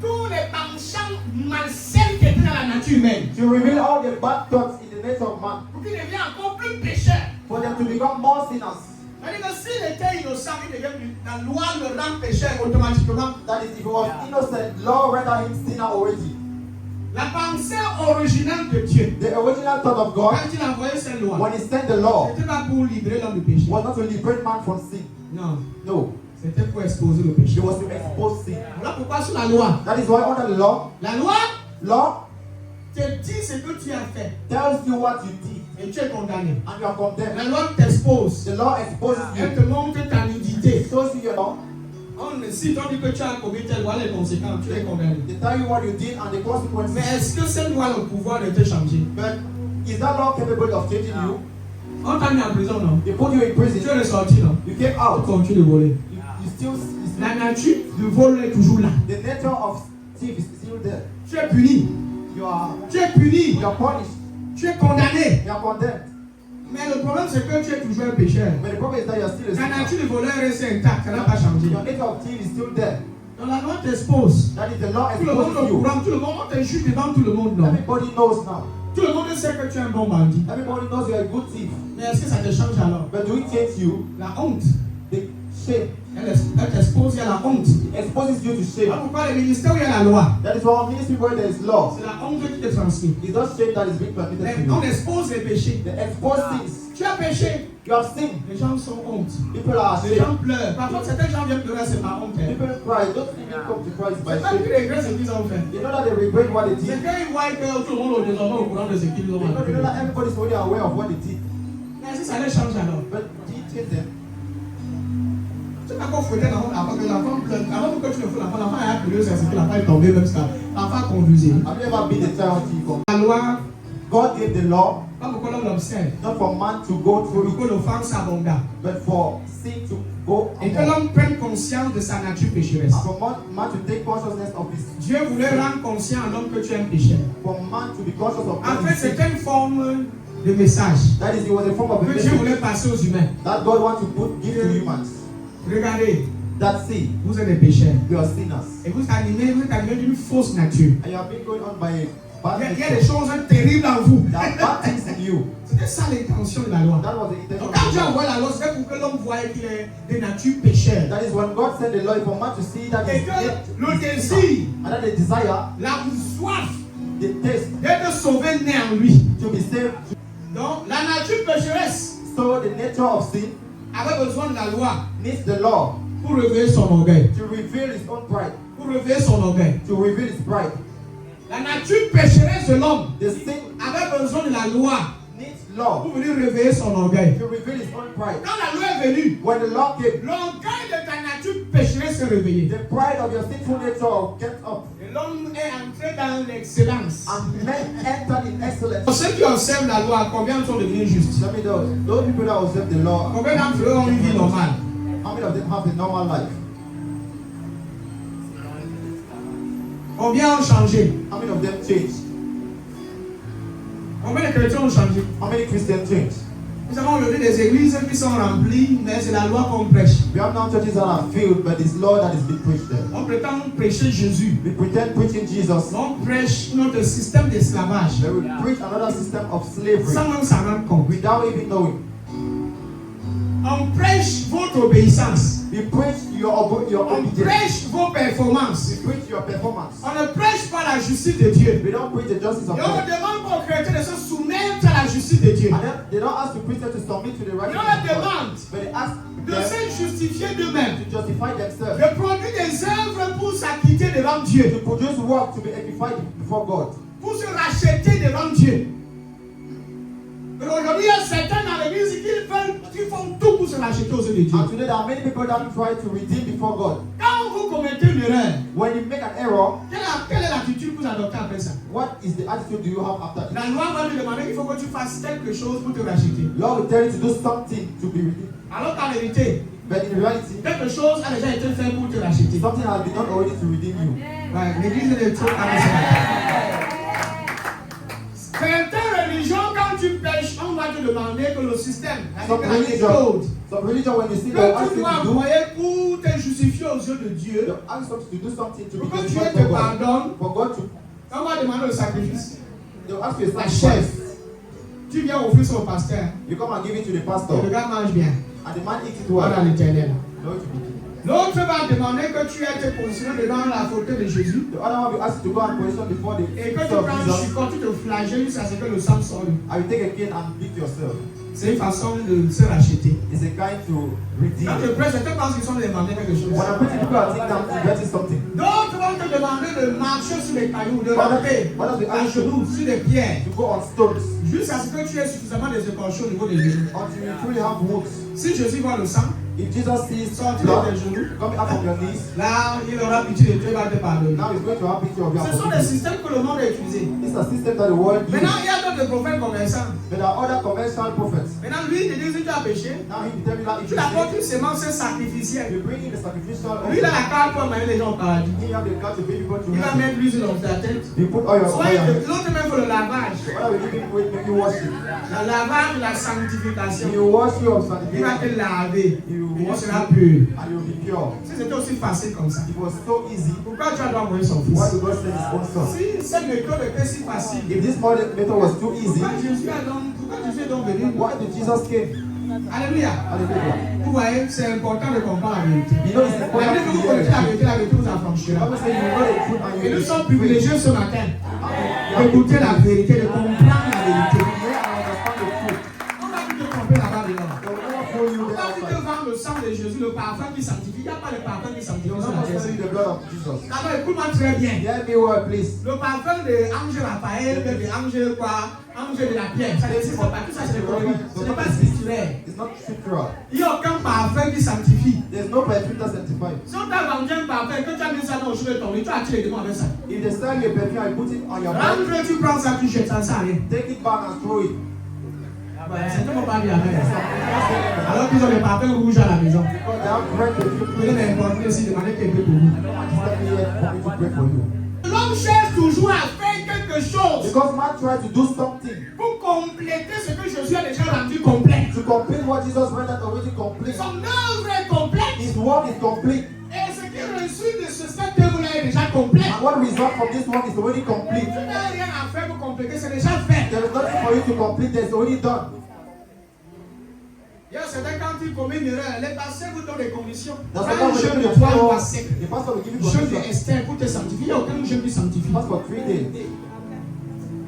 tous les penchants malsains qui étaient dans la nature humaine. to reveal all the bad thoughts in the nature of man, Pour qu'ils deviennent encore plus pécheurs. for them to become more sinners. C'est-à-dire que s'il était innocent, la loi le rend pécheur automatiquement. That is, if he was innocent, law rendered him sinner already. La pensée originale de Dieu, The original thought of God, quand il a envoyé cette loi, when he sent the law, c'était pas pour libérer l'homme du péché. was not to liberate man from sin. Non, No, c'était pour exposer le péché. it was to expose sin. Voilà pourquoi sur la loi, That is why under the law, la loi law te dit ce que tu as fait tells you what you did et tu es condamné. and you are condemned. La loi t'expose. The law exposes Elle you. te montre ta nudité. It shows you your law. Si on dit que tu as commis telle loi, les conséquences, tu es condamné. They tell you what you did and the consequences. Mais est-ce que cette loi a le pouvoir de te changer? But is that law capable of changing you? On t'a mis en prison, non? They put you in Tu prison. es ressorti, non? You came Tu out. continues de voler. You still. La nature du vol est toujours là. The nature of thief is still there. Tu es puni. You are puni. punished. Tu es condamné. You are condemned. Mais le problème, c'est que tu es toujours un pécheur. But the problem is that you are still a La sinner. nature du voleur reste intacte. Ça n'a pas changé. Your nature of thief is still there. Donc la loi t'expose. That is the law Tout le monde exposes est au you. courant. Tout le monde te juge devant tout le monde, non? Everybody knows now. Tout le monde sait que tu es un bon bandit. Everybody knows you are a good thief. Mais est-ce que ça te change alors? But do it change you? La honte. The shame. Elle t'expose, il y a la honte. It exposes you to Voilà shame. pourquoi le ministère où il y a la loi, That is why our ministry where there is law. c'est la honte qui te transmet. It's not shame that is being permitted to On you. expose les péchés. They expose things. Tu as péché. You have sinned. Les gens sont honte. People are Les ashamed. gens pleurent. Parfois, certains gens viennent pleurer, c'est pas honte. Hein. People cry. Don't even come to Christ by C'est pas qu'ils shame. regrettent ce qu'ils ont fait. They know that they regret what they C'est did. quand ils voient que tout le monde est désormais au courant de ce qu'ils ont They know fait. that everybody's already aware of what they did. Mais si ça les change alors. But did it change them? Tu n'as pas fouetté l'enfant avant que l'enfant pleure. Avant que tu ne fous l'enfant a pleuré, c'est ce que l'enfant est tombé, même ça. L'enfant a conduisé. Have you ever been a child thief? La loi, God gave the law pas pourquoi l'homme l'observe. not for man to go Pour through que it, l'offense abonda. but for sin to go Et que among. l'homme prenne conscience de sa nature pécheresse. And for man to take consciousness of his, Dieu voulait rendre conscient à l'homme que tu es un pécheur. for man to be conscious of En what fait, he did. c'était une forme de message That is, it was a form of a que Dieu voulait message passer aux humains. that God wants to give to humans. Regardez, That see, vous êtes des pécheurs. you are sinners. Et vous êtes animés d'une fausse nature. And you have been going on by a Il bad y a nature. des choses terribles en vous. There are bad things in you. C'était ça l'intention de la loi. That was the intention Donc of quand Dieu the law. envoie la loi, c'est pour que l'homme voie qu'il est de nature pécheur. That is when God sent the law for man to see that Et he's que le désir, and that the desire, la soif the taste d'être sauvé naît en lui. to be saved. Donc la nature pécheresse So the nature of sin avait besoin de la loi needs the law pour réveiller son orgueil. to reveal his own pride, Pour réveiller son orgueil. to reveal his pride. La nature pécheresse de l'homme The sin avait besoin de la loi needs law pour venir réveiller son orgueil. to reveal his own pride. Quand la loi est venue, When the law came, l'orgueil de ta nature pécheresse s'est réveillé. the pride of your sinful nature get up, Et l'homme est entré dans l'excellence. and men entered in excellence. Pour ceux qui observent la loi, combien sont devenus justes? Let me know, those people that observe the law, Combien d'entre eux ont une vie normale? how many of them have a normal life? Combien ont changé? How many of them changed? Combien de chrétiens ont changé? How many Christians changed? Nous avons aujourd'hui des églises qui sont remplies, mais c'est la loi qu'on prêche. We have now churches that are filled, but it's law that is being preached there. On prétend prêcher Jésus. We pretend preaching Jesus, On prêche notre système d'esclavage. but we preach another system of slavery Sans même s'en rendre compte. without even knowing. On prêche votre obéissance. We preach your On obedience. prêche vos performances. We preach your performance. On ne prêche pas la justice de Dieu. We don't preach the justice Et of on ne God. demande pas aux chrétiens de se soumettre à la justice de Dieu. And then they don't ask the Christians to submit to the Et on righteousness leur of God, demande but they ask de them se justifier d'eux-mêmes. to justify themselves, De produire des œuvres pour s'acquitter devant Dieu. to produce work to be edified before God, Pour se racheter devant Dieu. Mais aujourd'hui, il y a certains dans l'église qui font tout pour se racheter aux yeux de Dieu. and today there are many people that try to redeem before God. Quand vous commettez une erreur, When you make an error, quelle est l'attitude que vous adoptez après ça? what is the attitude do you have after it? La loi va lui demander qu'il faut que tu fasses quelque chose pour te racheter. Lord will tell you to do something to be redeemed, Alors qu'en vérité, but in reality, quelque chose a déjà été fait pour te racheter. something has been done already to redeem you. Ouais, l'église est trop avancée. Certaines religions, quand tu pêches, on va te demander que le système, Some la méthode, religion, when you see they'll que ask tu you dois to do, employer pour te justifier aux yeux de Dieu, they'll ask you to do something to be pour que Dieu justified te for God. pardonne, For God to, on va demander le sacrifice. they'll ask you a La sacrifice. chef. Tu viens offrir ça au pasteur. You come and give it to the Et le pastor, gars mange bien. and the man eats it Voilà well. l'éternel. Lord, to be. L'autre va demander que tu aies été positionné devant la fauteuil de Jésus The other one will ask you to go and position before the et que feet tu of prends un Jesus. chicotte, tu te flagelles jusqu'à ce que le sang sorte. I will take a cane and beat yourself. C'est une façon de se racheter. It's a kind to redeem. Quand tu prêches, certains pensent qu'ils sont demandés quelque chose. When I'm preaching, people are thinking I'm regretting something. D'autres vont te demander de marcher sur les cailloux, de Voilà. ramper Voilà, c'est à un genoux sur les pierres, To go on stones jusqu'à ce que tu aies suffisamment des écorchures au niveau des genoux. until you truly have wounds. Si Jésus voit le sang, If Jesus sees sortir blood des genoux, coming out from your knees, là, il aura pitié de toi, il va te pardonner. now he's going to have pity of your Ce sont des forgiveness. systèmes que le monde a utilisés. It's a system that the world uses. Maintenant, il y a d'autres prophètes commerçants. But there are other conventional prophets. Maintenant, lui, il te dit si tu as péché, Now he will tell you that if tu you apportes sin, une semence sacrificielle. you bring in the sacrificial Lui, il a offering. la carte pour amener les gens au paradis. You have the card to bring people to Il va heaven. mettre l'huile dans ta tête. You put oil on Soit your head. l'autre même pour le lavage. What will you do? Make you wash it. Le lavage, la sanctification. He will wash you of Il va te sanctification. laver. He will Et tu wash seras you pur. and you will be pure. Si c'était aussi facile comme ça, It was so easy. pourquoi Dieu doit envoyer son fils? Why did God send his own son? Si cette méthode était si facile, If this method was too easy, pourquoi Jésus est donc venu? why did Jesus came? Alléluia. Hallelujah. Vous voyez, c'est important de comprendre la vérité. You know it's La important Bible to vous hear connaissez the la truth. vérité vous The affranchira. Bible says you know the truth and Et you nous will sommes be free. privilégiés ce matin You have d'écouter la vérité, de comprendre la vérité. to hear and understand the truth. On va vous te tromper là-bas dedans. They will never fool you On there va vous outside. devant le sang de Jésus, le parfum qui sanctifie. Il n'y a pas de parfum qui They sanctifie will sur la never terre. tell you the blood of Jesus. Alors écoute-moi très bien. Hear me well, please. Le parfum de Ange Raphaël, de Ange quoi, Ange de la pierre, ça n'existe pas. Tout ça c'est des conneries. Ce n'est pas scripturaire. It's not scriptural. Il n'y a aucun parfum qui sanctifie. There's no perfume that sanctifies. Si on t'a vendu un parfum, que tu as mis ça dans le cheveu de ton lit, tu as tiré les démons avec ça. If they sell you a perfume and put it on your body, Rentre, tu prends ça, tu jettes ça, ça rien. take it back and throw it. C'est tellement pas bien. Alors qu'ils ont des parfums rouges à la maison. Because they have red perfume. Vous devez importer aussi, demander quelqu'un pour vous. No one is telling you for me to pray for you. L'homme cherche toujours à faire quelque chose Because man tried to do something pour compléter ce que Jésus a déjà rendu complet. to complete what Jesus rendered already complete. Son œuvre est complète. His work is complete. Et ce qui résulte de cette œuvre-là est déjà complet. And what result from this work is already complete. Tu n'as rien à faire pour compléter, c'est déjà fait. There is nothing for you to complete, it's already done. Il y a certains quand ils commettent une erreur, les pasteurs vous donnent des conditions. That's Prends why un jeûne when de 3 jours à the sec. pastor will give you Jeûne de conditions. Esther pour te sanctifier. Il n'y a aucun jeûne qui sanctifie. Fast for 3 days.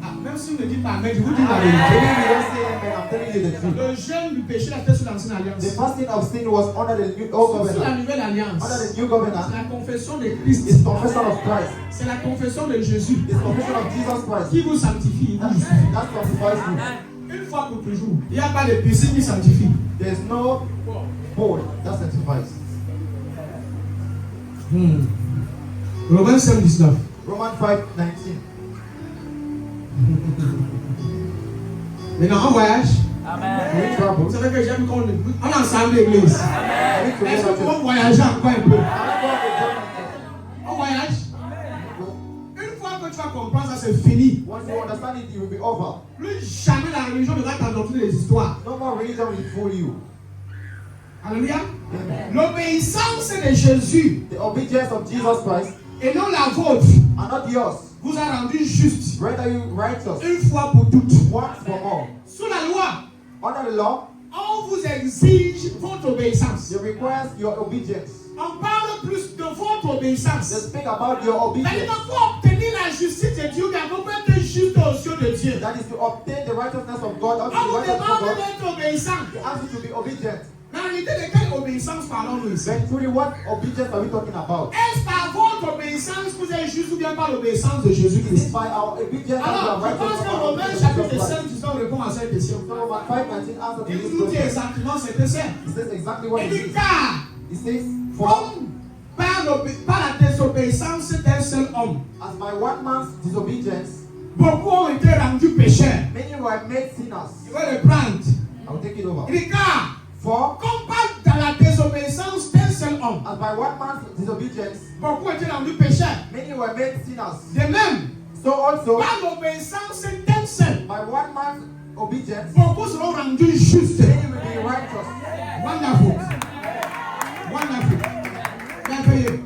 Ah, même si vous ne dites pas Amen, je vous dis la Maybe vérité. you don't say amen, I'm telling you the truth. Le jeûne du péché a été sous l'ancienne The alliance. fasting of sin was under the new old Sous la covenant. nouvelle alliance. Under the new C'est covenant, la confession de Christ. it's confession of Christ. C'est la confession de Jésus It's confession of Jesus Christ. qui vous sanctifie. Il vous justifie. That sanctifies you. Une fois pour toujours. Il n'y a pas de piscine qui sanctifie. There's no board that sanctifies. Romains 5, 19. Romans 5:19. Maintenant, on voyage. We travel. Vous savez que j'aime qu'on on est ensemble l'église. We Est-ce travel. que vous voyagez encore un peu? On voyage. Go. Une fois que tu vas comprendre ça, c'est fini. Once Once you understand it, it will be over. Plus jamais la religion ne va t'endoctriner les histoires. No more religion will fool you. Alléluia. Amen. L'obéissance de Jésus The obedience of Jesus Christ et non la vôtre and not yours vous a rendu juste render you righteous une fois pour toutes. once for all. Sous la loi, Under the law, on vous exige votre obéissance. it requires your obedience. On parle plus de votre They obéissance. speak about your Mais il obedience. faut obtenir la justice de Dieu, car vous pouvez être juste aux yeux de Dieu. That is to obtain the righteousness of God. Up to On the vous righteousness of demande God. d'être obéissant. He asks you to be obedient. Mais en réalité, de quelle obéissance parlons-nous ici? Then truly, what obedience are we talking about? Est-ce par votre obéissance que vous êtes juste ou bien par l'obéissance de Is it Jésus-Christ? by our obedience that we Alors, are je pense righteous que or Romains Jesus chapitre Christ? 5, 19 répond à cette question. So Romans 5:19 answers to Il this nous dit question. exactement cette question. He says exactly what Il it dit is. car, He says, for comme par la désobéissance d'un seul homme, as by one man's disobedience, beaucoup ont été rendus pécheurs. many were made sinners. Il va le prendre. I will take it over. Il dit car, For comme par dans la désobéissance d'un seul homme, as by one man's disobedience, beaucoup ont été rendus pécheurs. many were made sinners. De même, So also, par l'obéissance d'un seul, by one man's obedience, beaucoup seront rendus justes. many will be righteous. Wonderful. Wonderful. Merveilleux.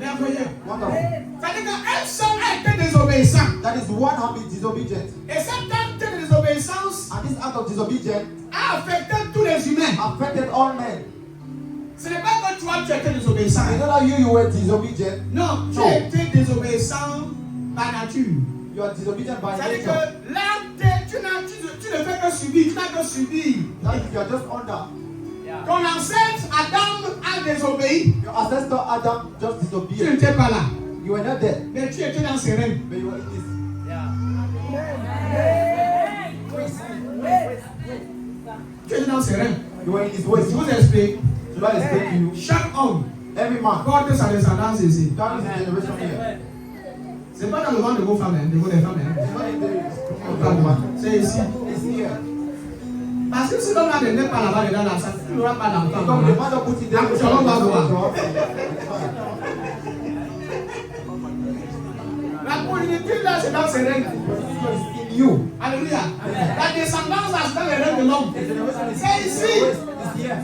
Merveilleux. Wonderful. C'est-à-dire qu'un seul a été désobéissant. That is one habit disobedient. Et cet acte de désobéissance And this act of disobedience a affecté tous les humains. affected all men. Ce n'est pas que toi tu étais désobéissant. It's not that you were disobedient. Non, tu No. étais désobéissant par nature. You are disobedient by C'est-à-dire nature. que là, tu ne fais que subir, tu n'as que subir. That is, you are just under. Ton ancêtre Adam a désobéi. Your ancestor Adam just Tu disobeyed. n'étais pas là. You were not there, Mais tu étais dans ses règnes. but you were in this. Tu étais dans ses règnes. You were in his Je ways. vous explique. Should I explain to you? Chaque homme Every man, porte sa descendance ici. that is the generation here. C'est pas dans le ventre de vos femmes, de vos femmes. It's not in the C'est ici. It's here. Parce que si l'homme n'est pas là-bas, dans la salle, il n'aura pas Because the d'enfant. mother put it there. Ah, shalom, Bagoua. La politique là, c'est dans ses règnes. It's in you. Alléluia. La descendance, c'est dans les règnes de l'homme. The generation is C'est ici. It's here.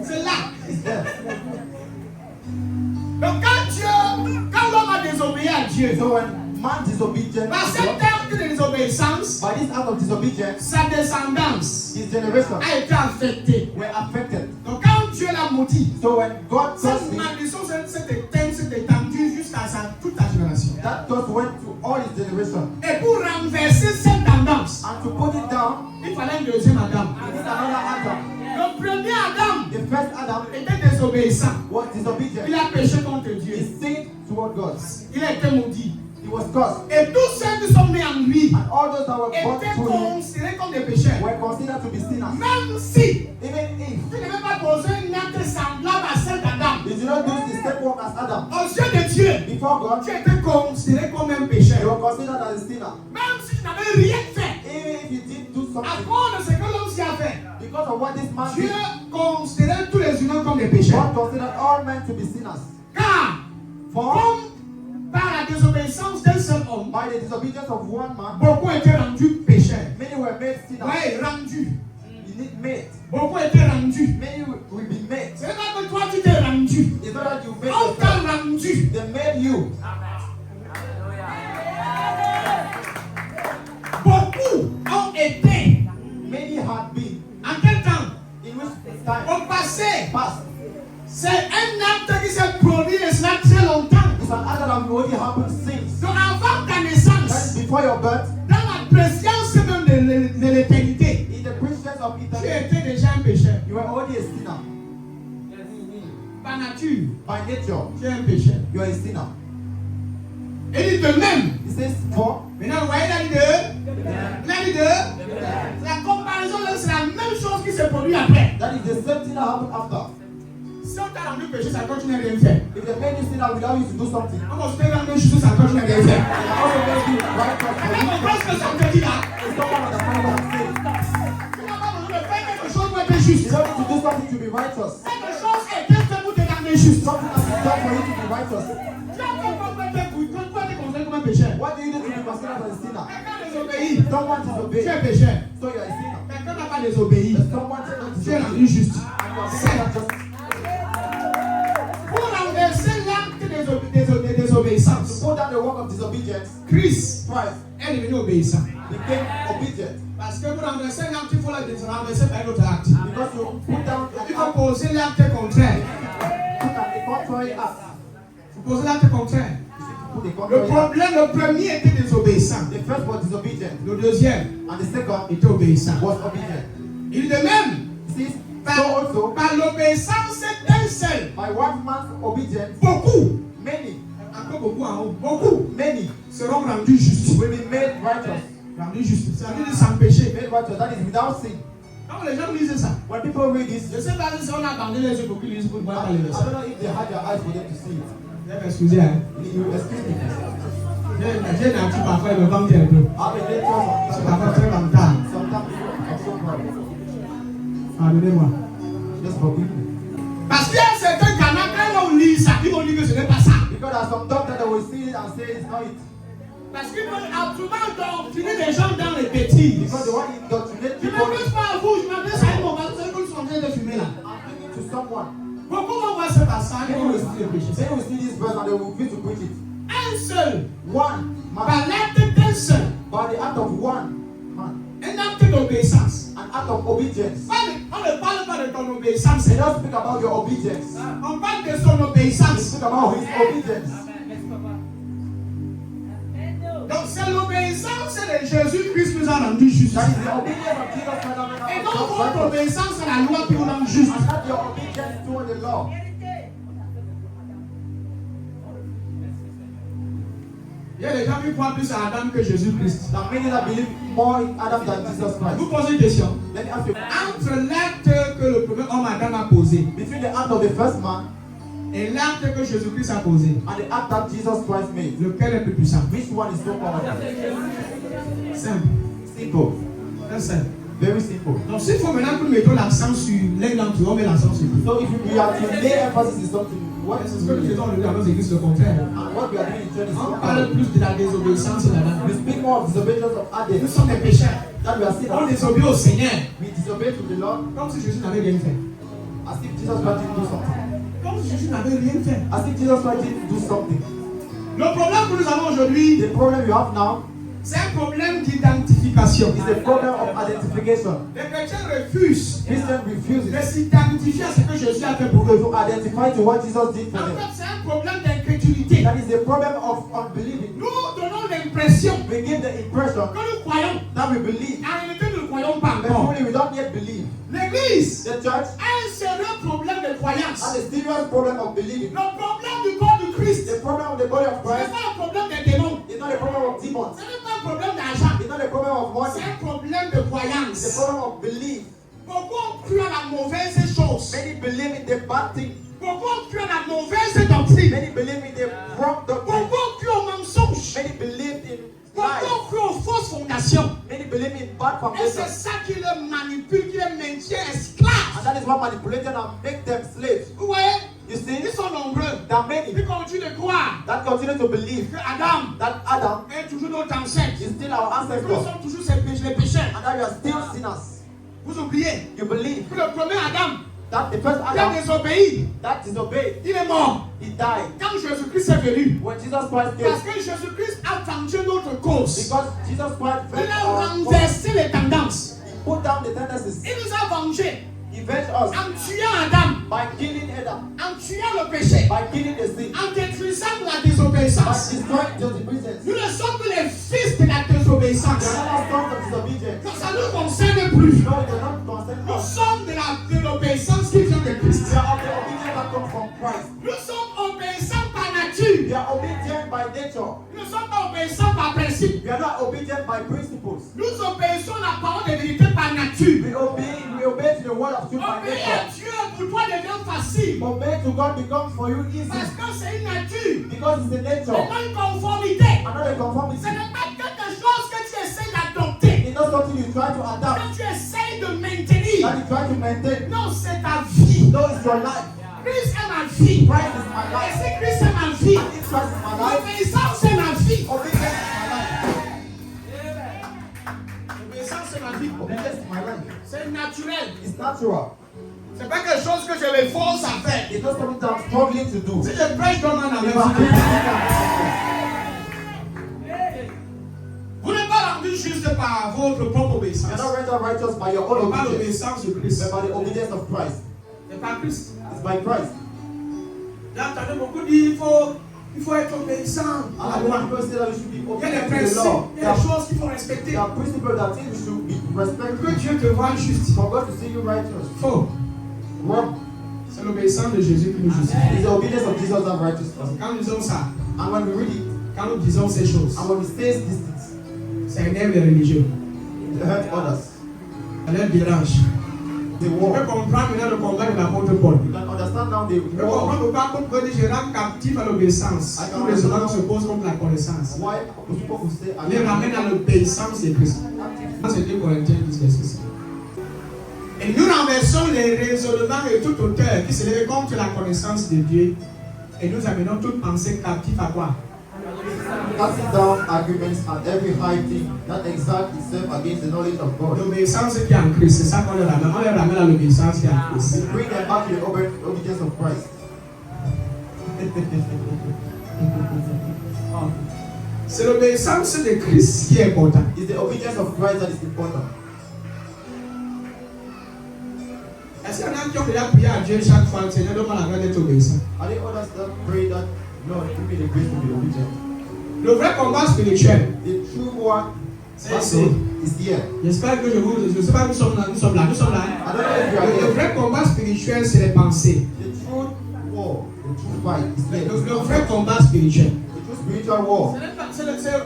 C'est là. It's there. Donc quand l'homme a désobéi à Dieu, So when man disobedient, par cet acte de désobéissance, by this act of disobedience, sa descendance his generation a été affectée. were affected. Donc quand Dieu l'a maudit, So when God cette cursed him, malédiction s'est étendue jusqu'à toute la génération. that curse went to all his generation. Et pour renverser cette tendance, And to put it down, il fallait un deuxième Adam. he needs another Adam. Le premier Adam The first Adam était désobéissant. was disobedient. Il a péché contre Dieu. He sinned toward God. Il a été maudit. He was cursed. Et tous ceux qui sont nés en lui And all those that were born étaient through him considérés comme des pécheurs. were considered to be sinners. Même si Even if tu n'avais pas posé un acte semblable à celle d'Adam, they did not do the same work as Adam. aux yeux de Dieu, Before God, tu étais considéré comme un they pécheur. were considered as a sinner. Même si tu n'avais rien fait, Even if you did do à something, cause de ce que l'homme s'y a fait, because of what this man Dieu did, considérait tous les humains comme des pécheurs. God considered all men to be sinners. Car, For comme par la désobéissance d'un seul homme, by the disobedience of one man, beaucoup étaient rendus pécheurs. many were made sinners. Oui, rendus. You need made. Beaucoup étaient rendus. Many will be made. Ce n'est pas que toi tu t'es rendu. It's not that you made On yourself. t'a rendu. They made you. Beaucoup ont été. Many had been. En quel temps? In which time? Au passé. Past. C'est un acte qui s'est produit de cela très longtemps. It's an act that has already happened since. Donc avant ta That naissance, is before your birth. dans la préscience même de l'éternité, In the presence of tu eternity, étais déjà un pécheur. you were already a sinner. Par nature, By nature, tu es un pécheur. you are a sinner. Et dit de même. He says, for Maintenant, vous voyez la dit deux. La dit deux. La comparaison, là, c'est la même chose qui se produit après. that is the same thing that happened after. Si on t'a rendu péché, ça continue à rien faire. If they made you sinner without you to do something, On va se faire la même chose, ça continue à rien faire. they also made you righteous for Mais you. on pense que ça te dit là. It's not one of the kind what I'm saying. Tu n'as pas besoin de faire quelque chose pour être juste. You don't need to do something to be righteous. Quelque chose est fait pour te garder juste. Something has been done for you to be righteous. Tu as fait pour être considéré comme un pécheur. What do you need to be considered as a sinner? désobéi. Someone Tu disobeyed. es pécheur. So you are a sinner. Quelqu'un n'a pas désobéi. But someone did not Tu es disobey. rendu juste. And you are being righteous. Pour renverser l'acte de désobéissance, To put down the work of disobedience, Christ Christ est devenu obéissant. became obedient. Parce que pour renverser l'acte, il faut le renverser par un autre acte. Because you put down Il an faut act, poser l'acte contraire. put down a contrary act. Il faut poser l'acte contraire. Put a Le contrary act. problème, le premier était désobéissant. The first was disobedient, Le deuxième and the second était obéissant. was obedient. Il de même, See, so par, also, par l'obéissance d'un seul, by one man's obedience, beaucoup, many, encore beaucoup en haut, beaucoup many seront rendus justes. will be made righteous. Rendus justes, ça veut dire sans péché. Made righteous, that is without sin. Quand les gens lisent ça, When people read this, je ne sais pas si on a abandonné les yeux pour qu'ils lisent pour ne voir pas les I versets. don't know if they had their eyes for them to see it. Vous allez m'excuser, hein. You excuse me. J'ai un petit parfois, il me vend un peu. I'm a nature C'est parfois très longtemps. sometimes I'm so proud. Pardonnez-moi. Just forgive me. Parce qu'il y a certains canaux, quand on lit ça, ils vont dire que ce n'est pas ça. Because there are some doctors that will see it and say it's not it. Parce qu'ils veulent absolument endoctriner les gens dans les bêtises. Because they want to indoctrinate Je ne people. m'adresse pas à vous, je m'adresse à un moment. Vous savez que nous sommes en train de fumer là. I'm speaking to someone. Beaucoup vont voir ce passage et They vont will réciter le péché. see this verse and they will refuse to preach it. Un seul, One man, par l'acte d'un seul, by the act of one man, un acte d'obéissance. an act of obedience. On ne parle pas de ton obéissance, They don't speak about your obedience. on parle de son They obéissance. speak about his obedience. Donc c'est l'obéissance de Jésus-Christ qui nous a rendus justes. That is the obedience of Jesus Christ that Et made non us votre righteous. obéissance à la loi qui vous rend juste. And not your obedience toward the law. Il y a des gens qui croient plus à Adam que Jésus-Christ. There are many that believe more in Adam than Jesus Je Christ. vous pose une question. Let me ask you, Entre l'acte que le premier homme Adam a posé between the act of the first man et l'acte que Jésus-Christ a posé, and the act that Jesus Christ made, lequel est plus puissant? which one is so powerful? Simple. Simple. Très simple. Very simple. Donc s'il faut maintenant que nous mettons l'accent sur l'un d'entre eux, on met l'accent sur lui. So if we are to lay emphasis in something, what C'est is ce que nous faisons aujourd'hui dans nos églises, le contraire. and what we are doing in church is On not parle powerful. plus de la désobéissance là-bas. We speak more of disobedience of Nous Adam, sommes des pécheurs. that we are still On désobéit au Seigneur. we disobey to the Lord Comme si Jésus n'avait rien fait. as if Jesus Christ didn't do something. Comme si Jésus n'avait rien fait. As if Jesus Christ didn't do something. Le problème que nous avons aujourd'hui, The problem you have now c'est un problème d'identification. is the problem of identification. Les chrétiens refusent Christians refuse de it s'identifier à ce que Jésus a fait pour eux. to identify to what Jesus did for En them. fait, c'est un problème d'incrédulité. That is the problem of unbelieving. Nous donnons l'impression We give the impression que nous croyons. that we believe, En réalité, nous ne croyons pas but encore. truly we don't yet believe. L'Église The church a un sérieux problème de croyance. has a serious problem of believing. Le problème du corps du Christ, The problem of the body of ce n'est Christ pas un problème des démons. is not a problem of demons. Ce n'est pas un problème d'argent. It's not a problem of money. C'est un problème de It's a croyance. problem of belief. Beaucoup ont cru à la mauvaise chose. Many believe in the bad thing. Beaucoup ont cru à la mauvaise doctrine. Many believe in the wrong doctrine. Beaucoup ont cru au mensonge. Many believe in Beaucoup lies. ont cru aux fausses fondations. Many believe in bad Et c'est foundations. ça qui les manipule, qui les maintient esclaves. And that is what manipulated and make them slaves. Vous voyez, You see, ils sont nombreux. there are many Ils continuent de croire that continue to believe que Adam that Adam est toujours notre ancêtre. is still our Que nous ancestor sommes toujours les pécheurs. and that we are still sinners. Vous oubliez You believe que le premier Adam that the first qui a Adam désobéi, that disobeyed, il est mort. he died. Quand Jésus-Christ est venu, When Jesus Christ parce came, que Jésus-Christ a vengé notre cause. because Jesus Christ Il a our renversé les tendances. put down the tendencies, Il nous a vengés he venged us en tuant Adam, by killing Adam, en tuant le péché, by killing the sin, en détruisant la by désobéissance. destroying disobedience. Nous ne sommes que les fils de la We désobéissance. are not sons of disobedience. Donc ça ne nous concerne plus. No, it does not concern Nous us. sommes de l'obéissance qui vient de Christ. We are of the obedience that comes from Christ. Nous sommes obéissants par nature. We are obedient by nature. Nous ne sommes pas obéissants par principe. We are not obedient by principles. Nous obéissons la parole de vérité par nature. We obey to the word of truth by Obéir nature. à Dieu pour toi devient facile. Obey to God becomes for you easy Parce que c'est une nature. because it's the C'est nature pas une conformité. and not a Ce conformity. n'est pas quelque chose que tu essaies d'adopter. It's not something you try to adapt, Que tu essaies de maintenir. that you try to maintain. Non, c'est ta vie. No, it's your life. Christ est ma vie. Christ is my Et life. si Christ est ma vie, And if Christ is my life, l'obéissance est ma vie. obedience is my life. naturel. It's natural. C'est pas quelque chose que je me force à faire. It's not something that I'm struggling to do. Si je prêche comme un If ami, I'm vous n'êtes pas rendu juste par votre propre obéissance. You're not rendered righteous by your own Pas obedience, l'obéissance de Christ. but by the obedience of Christ. C'est pas Christ. It's by Christ. J'ai entendu beaucoup dire il faut être obéissant And à la I loi. want people to say that we should be Il y a des obedient to the principes, law. il y a des choses qu'il faut respecter. There are principles that things we should be Que respected. Dieu te voit juste. For God to see you righteous. Faux. Wrong. C'est l'obéissance de Jésus qui nous justifie. It's the obedience of Jesus that righteousness. Quand nous disons ça, And when we read it, quand nous disons ces choses, and when we say these things, ça énerve les religieux. it hurts others. Ça leur dérange. They Tu war. peux comprendre maintenant le combat de l'apôtre Paul. You can understand now the Tu peux war. comprendre pourquoi Paul dit je rends captif à l'obéissance. Tout raisonnement se pose contre la connaissance. Why people will say, Il les ramène à l'obéissance de Christ. C'est 2 Corinthiens 10, verset 6. Et nous renversons les raisonnements de tout auteur qui s'élève contre la connaissance de Dieu. Et nous amenons toute pensée captive à quoi? casting down arguments and every high thing that exalt itself against the knowledge of God. L'obéissance qui est en Christ, c'est ça qu'on les ramène. On les ramène à l'obéissance qui est en Christ. Bring them back to the obedience of Christ. C'est l'obéissance de Christ qui est important. It's the obedience of Christ that is important. Est-ce qu'il y en a qui ont déjà prié à Dieu chaque fois, Seigneur, donne-moi la grâce d'être obéissant? Are there others that pray that, Lord, give me the grace to be obedient? Le vrai combat spirituel, The true one c'est ici. is here. J'espère que je ne sais pas, nous sommes là. I don't know if you are Le here. vrai combat spirituel, c'est les pensées. The true war, the true fight is here. Le vrai combat spirituel. The true spiritual war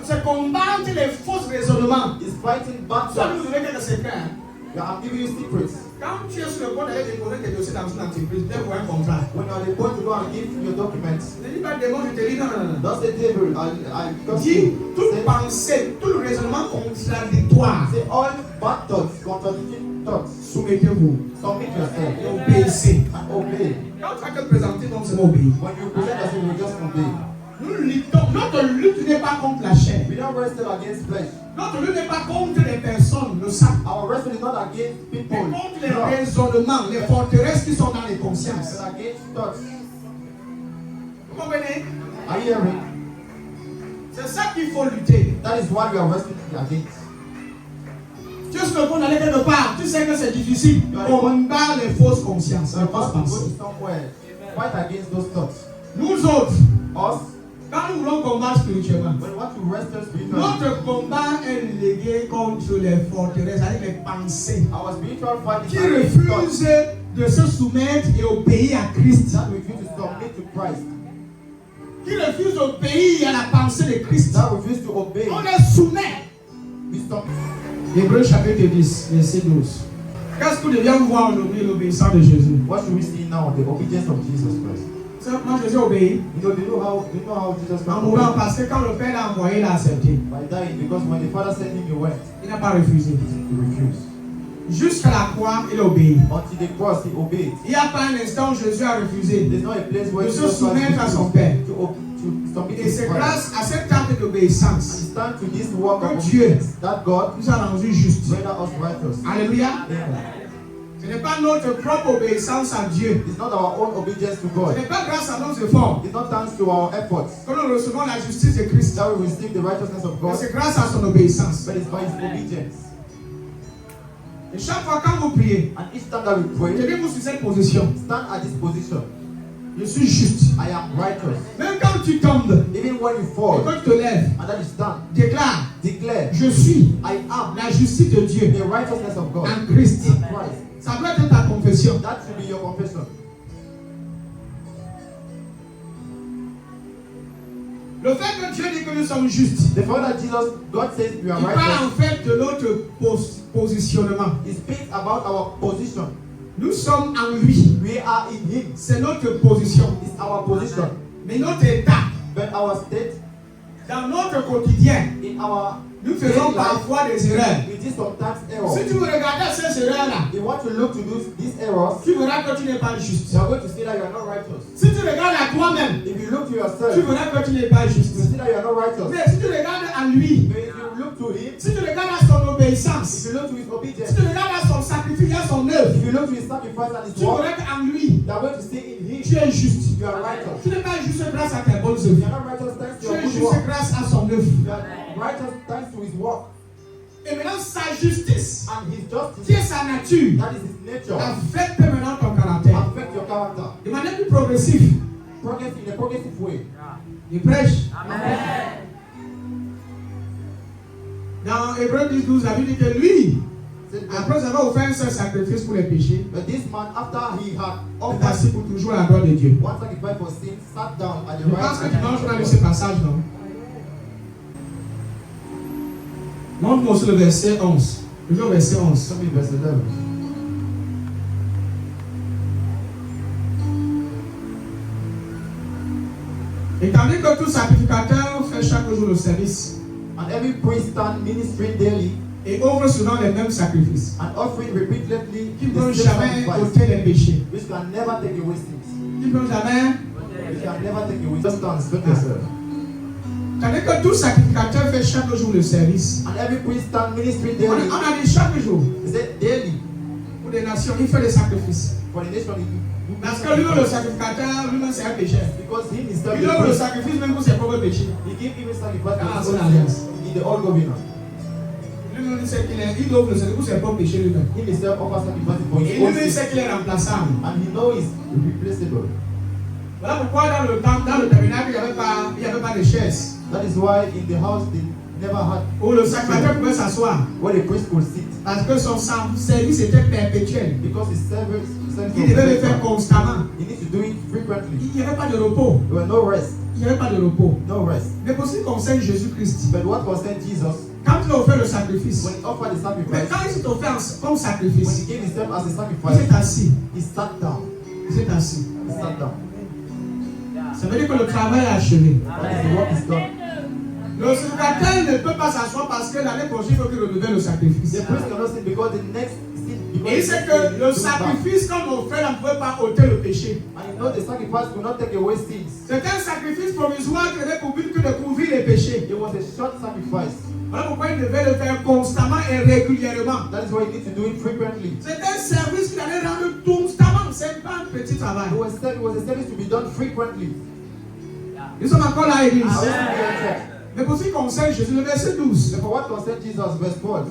C'est combattre les faux raisonnements. is fighting back Ça nous to donne quelques secrets. I'm giving you secrets. Quand tu es sur le point d'aller déposer tes dossiers dans une entreprise, tu pour un contrat. When you are the point to go and give your documents, Ne dis pas des mots, je te dis non, non, non. that's the table. I Dis toute pensée, tout le raisonnement contradictoire. say all bad thoughts, contradicting thoughts. Soumettez-vous Submit yourself et obéissez. and obey. Quand tu vas te présenter, donc c'est obéir. When you present yourself, you just obey. Nous luttons. Notre lutte n'est pas contre la chair. We don't wrestle against flesh. Notre lutte n'est pas contre les personnes, le sang. Our wrestle is not against Mais people, contre les no, raisonnements, les forteresses qui sont dans les consciences. but against thoughts. Vous comprenez? Are you hearing? C'est ça qu'il faut lutter. That is what we are wrestling against. Tu es sur le point d'aller quelque part, tu sais que c'est difficile. Combat les fausses consciences, So les if fausses you want to go pensées. to somewhere, fight against those thoughts. Nous autres, Us, quand nous voulons combattre spirituellement, when we want to wrestle spiritually, notre combat est légué contre les forteresses, avec les pensées our spiritual fight is qui against thoughts refusent de se soumettre et obéir à Christ. that refuse to submit to Christ, Qui refusent d'obéir à la pensée de Christ. that refuse to obey. On les soumet. We submit. Hébreux chapitre 10, verset 12. Qu'est-ce que vous deviez voir aujourd'hui l'obéissance de Jésus? What should we see now? The obedience of Jesus Christ. Moi, Jésus obéit Do you know how Jesus en Christ mourant obeyed? parce que quand le Père l'a envoyé, il a accepté. By dying, because when the Father sent him, he went. Il n'a pas refusé. He refused. Jusqu'à la croix, il obéit. Until the cross, he obeyed. Il n'y a pas un instant où Jésus a refusé There's not a place where de se Jesus Christ soumettre à son refused Père. to submit Et his c'est Christ. grâce à cet acte d'obéissance And stand to this work of que Dieu obedience that God nous a rendus justes. render us righteous. Alléluia. Amen. Ce n'est pas notre propre obéissance à Dieu. It's not our own obedience to Ce God. n'est pas grâce à nos efforts It's not thanks to our efforts que nous recevons la justice de Christ. that we receive the righteousness of Mais God, c'est grâce à son obéissance. but it's by his obedience. Et chaque fois quand vous priez, And each time that we pray, tenez-vous sur cette position. stand at this position. Je suis juste. I am righteous. Même quand tu tombes Even when you et fall quand tu te lèves, and then you stand, déclare, declare, je suis I am la justice de Dieu the righteousness of God en Christ. in Christ. Ça doit être ta confession. That should be your confession. Le fait que Dieu dit que nous sommes justes, The fact that Jesus, God says we are il parle en righteous, fait de notre positionnement. He speaks about our position. Nous sommes en lui. We are in Him. C'est notre position. It's our position. Mais notre état, But our state, dans notre quotidien, in our nous faisons parfois des erreurs. we do sometimes Si errors. tu veux regarder ces erreurs-là, If you want to look to these errors, tu verras que tu n'es pas juste. you are going to see that you are not righteous. Si tu regardes à toi-même, If you look to tu yourself, verras que tu n'es pas you juste. see that you are not righteous. Mais si tu regardes à lui, But if you look to Him, si tu regardes à son obéissance, obéissance, if you look to his si obedience, tu regardes à son sacrifice, à son œuvre, if you look to his sacrifice and his tu work, regardes en lui, you are going to see in him tu es juste. you are righteous. Tu n'es pas juste grâce à tes bonnes You œuvres. are not righteous thanks to Tu your es good juste work. grâce à son œuvre. You are righteous thanks to his work. Et maintenant, sa justice, And his qui justice, est sa nature, that is his nature, affecte maintenant ton caractère. affect your character. De manière plus progressive. Progress in a progressive way. Il prêche. Amen. Dans Hébreux 10, 12, la Bible dit que lui, Said après avoir offert un seul sacrifice pour les péchés, But this man, after he had est offered assis pour toujours à la droite de Dieu. one sacrifice for sin, sat down at the Je right pense que tu hand manges of dans God. ce passage, non? Montre-moi aussi le verset 11. Toujours verset 11. Show me verse 11. Et tandis que tout sacrificateur fait chaque jour le service And every priest stand ministering daily et offre souvent les mêmes sacrifices and offering repeatedly qui ne peuvent the same jamais sacrifice, ôter les péchés, which can never take away sins. qui ne peuvent jamais. Which can never take away. Just stand, respect yourself. Tandis que tout sacrificateur fait chaque jour le service. And every priest stand ministering On daily. a dit chaque jour He said daily pour les nations, il fait des sacrifices. for the nation. Parce que lui, le sacrificateur, lui-même, c'est un pécheur. Because him himself, Il offre le sacrifice même pour ses propres péchés. he gave even sacrifice Ah, for c'est his own l'alliance. sins in the old covenant. Lui-même, il sait qu'il est, il offre le sacrifice pour ses propres péchés lui-même. Him himself offers sacrifice for Et his own lui-même, il sins. sait qu'il est remplaçable. And he knows he's replaceable. Voilà pourquoi dans le tabernacle, il n'y avait pas de chaise That is why in the house they never had où le sacrificateur pouvait s'asseoir. where the priest could sit. Parce que son service était perpétuel. Because his service Il devait le faire constamment. he needs to do it frequently. Il n'y avait pas de repos. There was no rest. Il n'y avait pas de repos. No rest. Mais pour ce qui concerne Jésus-Christ, But what concerned Jesus, quand il a offert le sacrifice, when he offered the mais sacrifice, quand il s'est offert comme when sacrifice, he gave himself as a il sacrifice, s'est assis. he sat down. Il s'est assis. He sat down. Ça veut dire que le travail est achevé. That is the work is done. Le sacrificateur ne peut pas s'asseoir parce que l'année prochaine, il faut qu'il renouvelle le sacrifice. The priest cannot sit because the next sin. Et il sait que le sacrifice qu'on offrait ne pouvait pas ôter le péché. And you know the sacrifice will not take away sins. C'était un sacrifice provisoire qui avait pour but que de couvrir les péchés. It was a short sacrifice. Voilà pourquoi il devait le faire constamment et régulièrement. That is why you need to do it frequently. C'est un service qu'il allait rendre constamment. C'est pas un petit travail. It was a service to be done frequently. Nous sommes encore là, Église. Amen. Mais pour ce qui concerne Jésus, le verset 12. For what concerned Jesus, verse 12.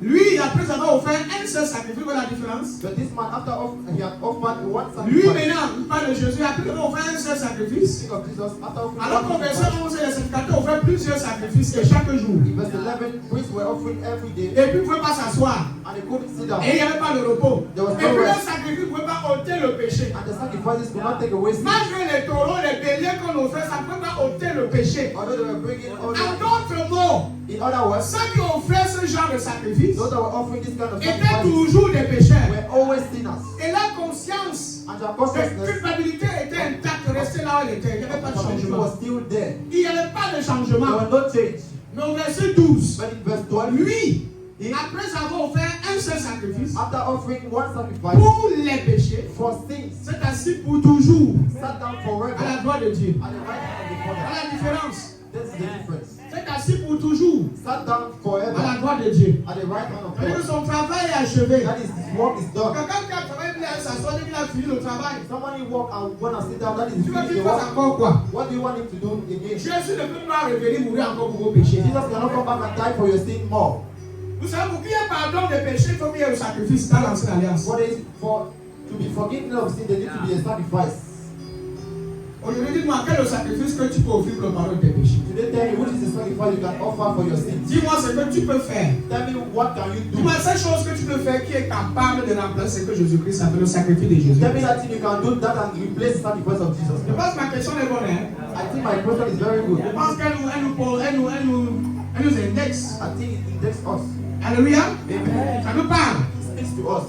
Lui, après avoir offert un seul sacrifice, vous voyez la différence? But this man, after he had offered one Lui, sacrifice, maintenant, il parle de Jésus, après avoir offert un seul sacrifice. think of Jesus, after offering Alors qu'au one verset sacrifice, 11, les sacrificateurs offraient plusieurs sacrifices et chaque jour. in verse 11, priests were offering every day, Et puis, ils ne pouvaient pas s'asseoir. and they couldn't sit down. Et il n'y avait pas de repos. There was Et no puis, le rest. sacrifice ne pouvait pas ôter le péché. And the sacrifices could not take away sin. Malgré les taureaux, les béliers qu'on offrait, ça ne pouvait pas ôter le péché. Although they were bringing all En the, d'autres mots, in other words, ceux qui offraient ce genre de sacrifice those that were offering this kind of étaient sacrifices toujours des pécheurs. were always sinners. Et leur conscience, And their leur consciousness culpabilité était intacte, restée là où elle était. Il n'y avait pas de changement. was still there. Il n'y avait pas de There changement. were no change. Mais au verset 12, But in verse 12, lui, he, après avoir offert un seul sacrifice after offering one sacrifice pour les péchés, for sins, s'est assis pour toujours sat down à forever la droite de Dieu. at the right hand of the Voilà Father. la différence. That's the difference. C'est assis pour toujours Sat down à forever la droite de Dieu. at the right hand of C'est-à-dire que God. son travail est achevé. That is, his work is done. Quelqu'un qui a travaillé, il a s'asseoir, dès qu'il a fini le travail. Somebody walk and wanna sit down, that is Tu veux finish qu'il the fasse work. encore quoi? What do you want him to do again? Jésus ne peut pas revenir mourir encore pour vos péchés. Jesus cannot come back and die for your sin more. Vous savez, pour qu'il y ait pardon des péchés, il faut qu'il y ait le sacrifice dans l'ancienne alliance. What is for to be forgiven of sin, there needs to be a sacrifice. Aujourd'hui, dis-moi, quel est le sacrifice que tu peux offrir pour le pardon de tes péchés? Today, tell me which is the sacrifice you can offer for your sins. Dis-moi ce que tu peux faire. Tell me what can you do. Dis-moi cette chose que tu peux faire qui est capable de remplacer ce que Jésus-Christ a fait, le sacrifice de Jésus. Tell me that thing you can do that and replace the sacrifice of Jesus. Je pense que ma question est bonne, hein? I think my question is very good. Je pense qu'elle nous indexe. I think it index us. Alléluia. Amen. Ça nous parle. It speaks to us.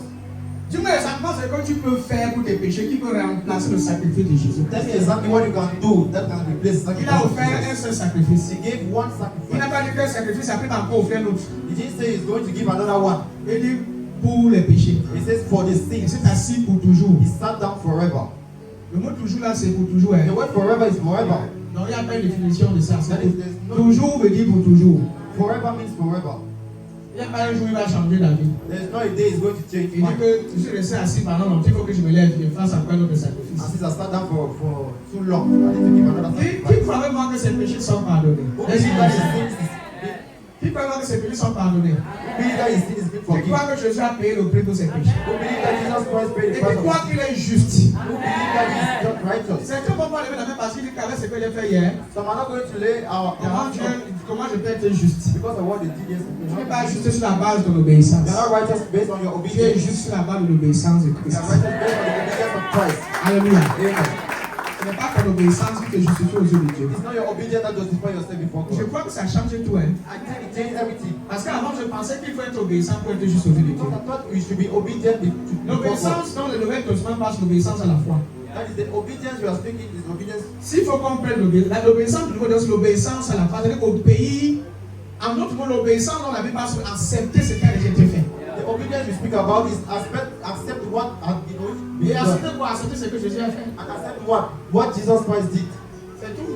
Dis-moi exactement ce que tu peux faire pour tes péchés qui peut remplacer le sacrifice de Jésus. Tell me exactly what you can do that can replace the Il sacrifice a of offert un Jesus. seul sacrifice. He gave one Il n'a sacrifice. pas dit qu'un sacrifice après encore offert l'autre. He didn't say he's going to give another one. Il dit pour les péchés. He says for the Il sins. s'est assis pour toujours. He sat down forever. Le mot toujours là, c'est pour toujours. Hein. The word forever is forever. Donc il n'y a pas une définition de ça. That is, there's no, Toujours veut dire pour toujours. forever means forever. Il n'y a pas un jour où il va changer d'avis. There's no a day he's going to change Il dit mind. que je suis resté assis pendant longtemps, il faut que je me lève et fasse encore un autre sacrifice. And since I sat down for too long, I need to give another Qui sacrifice. croit vraiment que ses péchés sont pardonnés? Who believes that his sins is Qui croit vraiment que ses péchés sont pardonnés? who believes that his sin is being Qui forgiven? croit que Jésus a payé le prix pour ses péchés? Who believes that Jesus Christ paid Et the qui price of croit sin? qu'il est juste? Who believes that he is just righteous? C'est que pourquoi lever la main parce qu'il dit qu'avec ce que j'ai fait hier, Some are not going to lay our hands on comment je peux être juste? because of what they did Tu yesterday. n'es pas juste sur la base de l'obéissance. You are not righteous based on your Tu es obedience. juste sur la base de l'obéissance de You Christ. are righteous based on the obedience of Christ. Alléluia. Amen. Ce n'est pas ton obéissance qui te justifie aux yeux de Dieu. It's not your obedience that justifies yourself before Je God. crois que ça change tout. Hein. I think it changes everything. Parce qu'avant, je pensais qu'il faut être obéissant pour être juste aux yeux de Dieu. Because I thought we should be obedient before God. L'obéissance dans le Nouveau Testament passe l'obéissance à la foi. That is the obedience you are speaking, is obedience. S'il faut qu'on prenne l'obéissance du Nouveau Testament, c'est l'obéissance à la foi. C'est-à-dire qu'au pays, en d'autres mots, l'obéissance dans la Bible passe pour accepter ce qui a déjà été fait. The obedience we speak about is accept what has been Et done. accepter quoi? Accepter ce que Jésus a fait. And accept what Jesus Christ did. C'est tout.